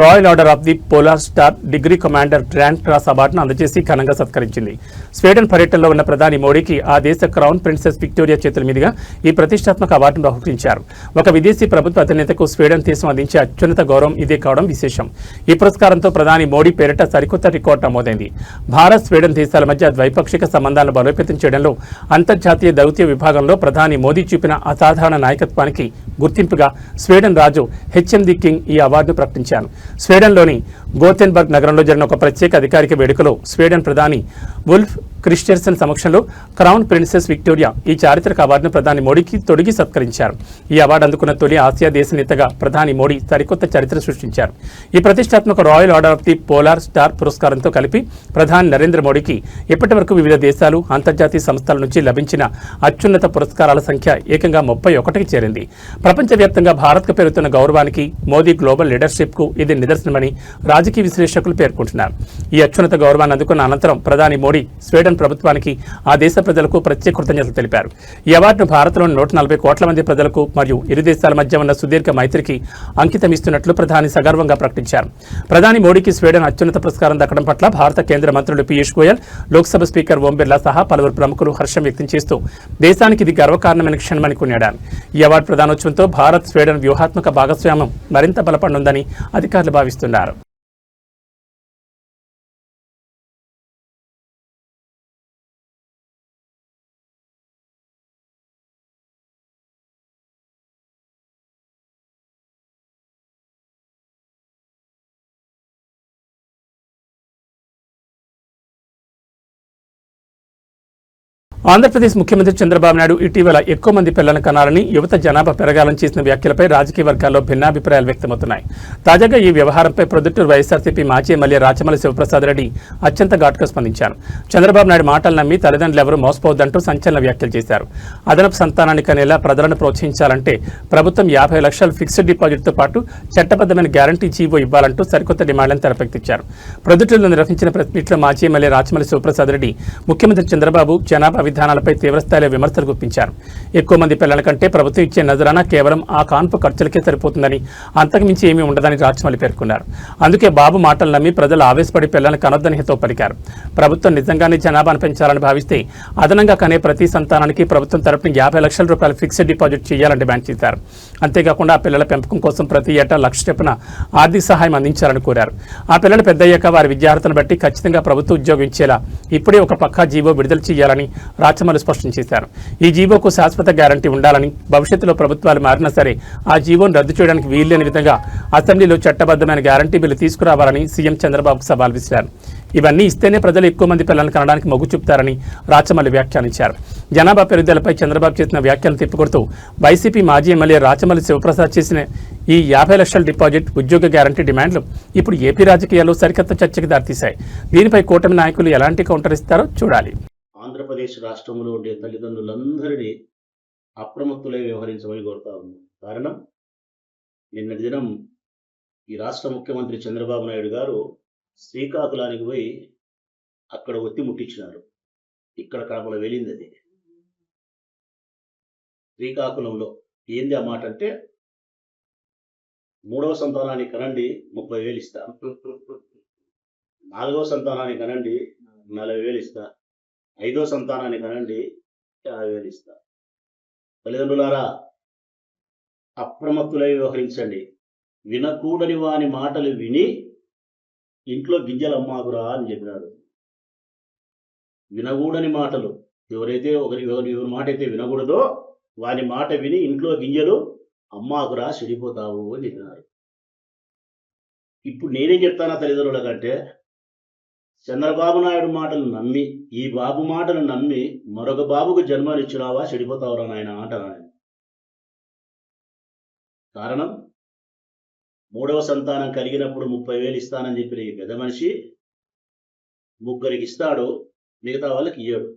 Royal Order of the Polar Star degree Commander Grand Cross అవార్డును అందజేసి ఘనంగా సత్కరించింది. స్వీడన్ పర్యటనలో ఉన్న ప్రధాని మోడీకి ఆ దేశ క్రౌన్ ప్రిన్సెస్ విక్టోరియా చేతుల మీదుగా ఈ ప్రతిష్టాత్మక అవార్డును బహుకరించారు. ఒక విదేశీ ప్రభుత్వ అధినేతకు స్వీడన్ దేశం అందించే అత్యున్నత గౌరవం ఇదే కావడం విశేషం. ఈ పురస్కారంతో ప్రధాని మోడీ పేరిట సరికొత్త రికార్డు నమోదైంది. భారత్ స్వీడన్ దేశాల మధ్య ద్వైపాక్షిక సంబంధాలను బలోపేతం చేయడంలో అంతర్జాతీయ దౌత్య విభాగంలో ప్రధాని మోదీ చూపిన అసాధారణ నాయకత్వానికి గుర్తింపుగా Sweden Raju HM the king ఈ అవార్డును ప్రకటించారు. స్వీడన్లోని గోథెన్బర్గ్ నగరంలో జరిగిన ఒక ప్రత్యేక అధికారిక వేడుకలో స్వీడన్ ప్రధాని వుల్ఫ్ క్రిస్టెర్సన్ సమక్షంలో క్రౌన్ ప్రిన్సెస్ విక్టోరియా ఈ చారిత్రక అవార్డును ప్రధాని మోడీకి తొడిగి సత్కరించారు. ఈ అవార్డు అందుకున్న తొలి ఆసియా దేశ నేతగా ప్రధాని మోడీ సరికొత్త చరిత్ర సృష్టించారు. ఈ ప్రతిష్టాత్మక Royal Order of the Polar Star పురస్కారంతో కలిపి ప్రధాని నరేంద్ర మోడీకి ఇప్పటి వరకు వివిధ దేశాలు అంతర్జాతీయ సంస్థల నుంచి లభించిన అత్యున్నత పురస్కారాల సంఖ్య ఏకంగా 31కి చేరింది. ప్రపంచవ్యాప్తంగా భారత్కు పెరుగుతున్న గౌరవానికి మోదీ గ్లోబల్ లీడర్షిప్ కు ఇది నిదర్శనమని రాజకీయ విశ్లేషకులు పేర్కొంటున్నారు. ఈ అత్యున్నత గౌరవాన్ని అందుకున్న అనంతరం ప్రధాని మోడీ స్వీడన్ ప్రభుత్వానికి ఆ దేశ ప్రజలకు ప్రత్యేక కృతజ్ఞతలు తెలిపారు. ఈ అవార్డును భారత్లోని 140 కోట్ల మంది ప్రజలకు మరియు ఇరు దేశాల మధ్య ఉన్న సుదీర్ఘ మైత్రికి అంకితమిస్తున్నట్లు ప్రధాని సగర్వంగా ప్రకటించారు. ప్రధాని మోడీకి స్వీడన్ అత్యున్నత పురస్కారం దక్కడం పట్ల భారత కేంద్ర మంత్రులు పీయూష్ గోయల్, లోక్సభ స్పీకర్ ఓం బిర్లా సహా పలువురు ప్రముఖులు హర్షం వ్యక్తం చేస్తూ దేశానికి ఇది గర్వకారణమైన క్షణమని కొనియాడారు. ఈ అవార్డు ప్రదానోత్సవంతో భారత్ స్వీడన్ వ్యూహాత్మక భాగస్వామ్యం మరింత బలపడనుందని అధికారులు భావిస్తున్నారు. ఆంధ్రప్రదేశ్ ముఖ్యమంత్రి చంద్రబాబు నాయుడు ఇటీవల ఎక్కువ మంది పిల్లలను కనాలని యువత జనాభా పెరగాలని చేసిన వ్యాఖ్యలపై రాజకీయ వర్గాల్లో భిన్నాభిప్రాయాలు వ్యక్తమవుతున్నాయి. తాజాగా ఈ వ్యవహారంపై ప్రొద్దుటూరు వైఎస్ఆర్సీపీ మాజీ ఎమ్మెల్యే రాచమల్లి శివప్రసాద్ రెడ్డి అత్యంత ఘాటుగా స్పందించారు. చంద్రబాబు నాయుడు మాటలు నమ్మి తల్లిదండ్రులు ఎవరూ మోసపోవద్దంటూ సంచలన వ్యాఖ్యలు చేశారు. అదనపు సంతానాన్ని కనేలా ప్రజలను ప్రోత్సహించాలంటే ప్రభుత్వం 50 లక్షల ఫిక్స్డ్ డిపాజిట్తో పాటు చట్టబద్దమైన గ్యారంటీ జీవో ఇవ్వాలంటూ సరికొత్త డిమాండ్లను తెరకెక్కించారు. ప్రొద్దుటూరులో నిర్వహించిన ప్రెస్ మీట్లో మాజీ ఎమ్మెల్యే రాచమల్లి శివప్రసాద్ రెడ్డి ముఖ్యమంత్రి చంద్రబాబు జనాభా విధానాలపై తీవ్రస్థాయిలో విమర్శలు గుప్పించారు. ఎక్కువ మంది పిల్లల కంటే ప్రభుత్వం ఇచ్చే నజరానా కేవలం ఆ కాన్పు ఖర్చులకే సరిపోతుందని, అంతకుమించి ఏమీ ఉండదని రాచమల్లి పేర్కొన్నారు. అందుకే బాబు మాటలు నమ్మి ప్రజలు ఆవేశపడి పిల్లలను కనొద్దని హితవు పలికారు. ప్రభుత్వం నిజంగానే జనాభాను పెంచాలని భావిస్తే అదనంగా కనే ప్రతి సంతానానికి ప్రభుత్వం తరపున 50 లక్షల రూపాయల ఫిక్స్డ్ డిపాజిట్ చేయాలని డిమాండ్ చేశారు. అంతేకాకుండా ఆ పిల్లల పెంపకం కోసం ప్రతి ఏటా 1 లక్ష చొప్పున ఆర్థిక సహాయం అందించాలని కోరారు. ఆ పిల్లలు పెద్దయ్యాక వారి విద్యార్హతను బట్టి ఖచ్చితంగా ప్రభుత్వ ఉద్యోగం ఇచ్చేలా ఇప్పుడే ఒక పక్కా జీవో విడుదల చేయాలని రాచమల్లి స్పష్టం చేశారు. ఈ జీవోకు శాశ్వత గ్యారంటీ ఉండాలని, భవిష్యత్తులో ప్రభుత్వాలు మారినా సరే ఆ జీవోను రద్దు చేయడానికి వీల్లేని విధంగా అసెంబ్లీలో చట్టబద్దమైన గ్యారంటీ బిల్లు తీసుకురావాలని సీఎం చంద్రబాబుకు సవాల్ విసిరారు. ఇవన్నీ ఇస్తేనే ప్రజలు ఎక్కువ మంది పిల్లలను కనడానికి మొగ్గు చూపుతారని రాచమల్లి వ్యాఖ్యానించారు. జనాభా పెరుగుదలపై చంద్రబాబు చేసిన వ్యాఖ్యలను తిప్పికొడుతూ వైసీపీ మాజీ ఎమ్మెల్యే రాచమల్లి శివప్రసాద్ చేసిన ఈ 50 లక్షల డిపాజిట్, ఉద్యోగ గ్యారంటీ డిమాండ్లు ఇప్పుడు ఏపీ రాజకీయాల్లో సరికొత్త చర్చకు దారితీశాయి. దీనిపై కూటమి నాయకులు ఎలాంటి కౌంటర్ ఇస్తారో చూడాలి. ఆంధ్రప్రదేశ్ రాష్ట్రంలో ఉండే తల్లిదండ్రులందరినీ అప్రమత్తులై వ్యవహరించమని కోరుతా ఉంది. కారణం, నిన్నటి దినం ఈ రాష్ట్ర ముఖ్యమంత్రి చంద్రబాబు నాయుడు గారు శ్రీకాకుళానికి పోయి అక్కడ ఒత్తి ముట్టించినారు. ఇక్కడ కడపలో వెళ్ళింది అది. శ్రీకాకుళంలో ఏంది ఆ మాట అంటే, 3వ సంతానానికి కనండి 30,000 ఇస్తా, 4వ సంతానానికి కనండి 40,000 ఇస్తా, 5వ సంతానానికి కనండి 50,000 ఇస్తా. తల్లిదండ్రులారా, అప్రమత్తులై వ్యవహరించండి. వినకూడని వాని మాటలు విని ఇంట్లో గింజలు అమ్మాకురా అని చెప్పినాడు. వినకూడని మాటలు, ఎవరైతే ఎవరి మాట అయితే వినకూడదో వాని మాట విని ఇంట్లో గింజలు అమ్మాకురా, చెడిపోతావు అని చెప్పినారు. ఇప్పుడు నేనేం చెప్తానా తల్లిదండ్రుల కంటే, చంద్రబాబు నాయుడు మాటలు నమ్మి, ఈ బాబు మాటలు నమ్మి మరొక బాబుకు జన్మనిచ్చినావా, చెడిపోతావురా నాయన అంటాను. కారణం, మూడవ సంతానం కలిగినప్పుడు 30,000 ఇస్తానని చెప్పిన ఈ పెద్ద మనిషి 3 ఇస్తాడు, మిగతా వాళ్ళకి ఇయ్యడు.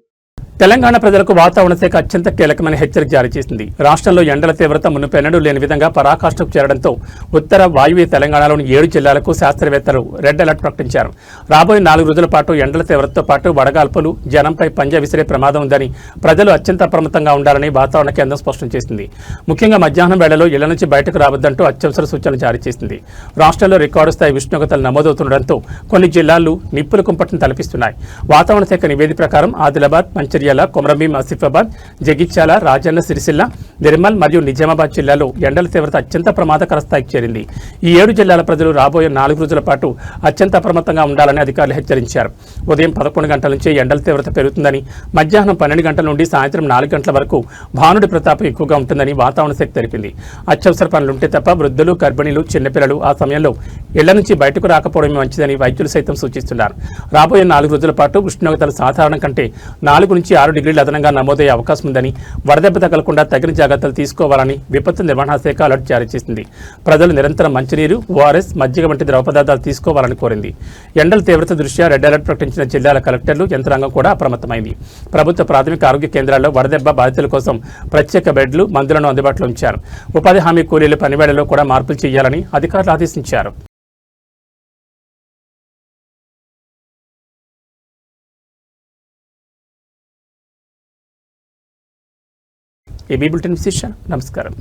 తెలంగాణ ప్రజలకు వాతావరణ శాఖ అత్యంత కీలకమైన హెచ్చరిక జారీ చేసింది. రాష్ట్రంలో ఎండల తీవ్రత మునుపెన్నడూ లేని విధంగా పరాకాష్ఠకు చేరడంతో ఉత్తర వాయువ్య తెలంగాణలోని 7 జిల్లాలకు శాస్త్రవేత్తలు రెడ్ అలర్ట్ ప్రకటించారు. రాబోయే 4 రోజుల పాటు ఎండల తీవ్రతతో పాటు వడగాల్పులు, జనంపై పంజా విసిరే ప్రమాదం ఉందని ప్రజలు అత్యంత అప్రమత్తంగా ఉండాలని వాతావరణ కేంద్రం స్పష్టం చేసింది. ముఖ్యంగా మధ్యాహ్నం వేళలో ఇళ్ల నుంచి బయటకు రావద్దంటూ అత్యవసర సూచనలు జారీ చేసింది. రాష్ట్రంలో రికార్డు స్థాయి ఉష్ణోగ్రతలు నమోదవుతుండటంతో కొన్ని జిల్లాలు నిప్పుల కుంపటిని తలపిస్తున్నాయి. వాతావరణ శాఖ నివేదిక ప్రకారం ఆదిలాబాద్, మంచిర్యాల, కొమరంభీం, ఆసిఫాబాద్, జగిత్యాల, రాజన్న సిరిసిల్ల, నిర్మల్ మరియు నిజామాబాద్ జిల్లాలో ఎండల తీవ్రత అత్యంత ప్రమాదకర స్థాయికి చేరింది. ఈ 7 జిల్లాల ప్రజలు రాబోయే 4 రోజుల పాటు అత్యంత అప్రమత్తంగా ఉండాలని అధికారులు హెచ్చరించారు. ఉదయం 11 గంటల నుంచే ఎండల తీవ్రత పెరుగుతుందని, మధ్యాహ్నం 12 గంటల నుండి సాయంత్రం 4 గంటల వరకు భానుడి ప్రతాపం ఎక్కువగా ఉంటుందని వాతావరణ శాఖ తెలిపింది. అత్యవసర పనులుంటే తప్ప వృద్ధులు, గర్భిణీలు, చిన్నపిల్లలు ఆ సమయంలో ఇళ్ల నుంచి బయటకు రాకపోవడమే మంచిదని వైద్యులు సైతం సూచిస్తున్నారు. రాబోయే 4 రోజుల పాటు ఉష్ణోగ్రతలు సాధారణం కంటే 4 నుంచి 6 డిగ్రీల అదనంగా నమోదయ్యే అవకాశం ఉందని, వడదెబ్బ తగలకుండా తగిన జాగ్రత్తలు తీసుకోవాలని విపత్తు నిర్వహణ శాఖ అలర్ట్ జారీ చేసింది. ప్రజలు నిరంతరం మంచినీరు, ఓఆర్ఎస్, మజ్జిగ వంటి ద్రవ పదార్థాలు తీసుకోవాలని కోరింది. ఎండల తీవ్రత దృష్ట్యా రెడ్ అలర్ట్ ప్రకటించిన జిల్లాల కలెక్టర్లు, యంత్రాంగం కూడా అప్రమత్తమైంది. ప్రభుత్వ ప్రాథమిక ఆరోగ్య కేంద్రాల్లో వడదెబ్బ బాధితుల కోసం ప్రత్యేక బెడ్లు, మందులను అందుబాటులో ఉంచారు. ఉపాధి హామీ కూలీల పనివేళలో కూడా మార్పులు చేయాలని అధికారులు ఆదేశించారు. ఏబీ బులెటిన్ విశేష నమస్కారం.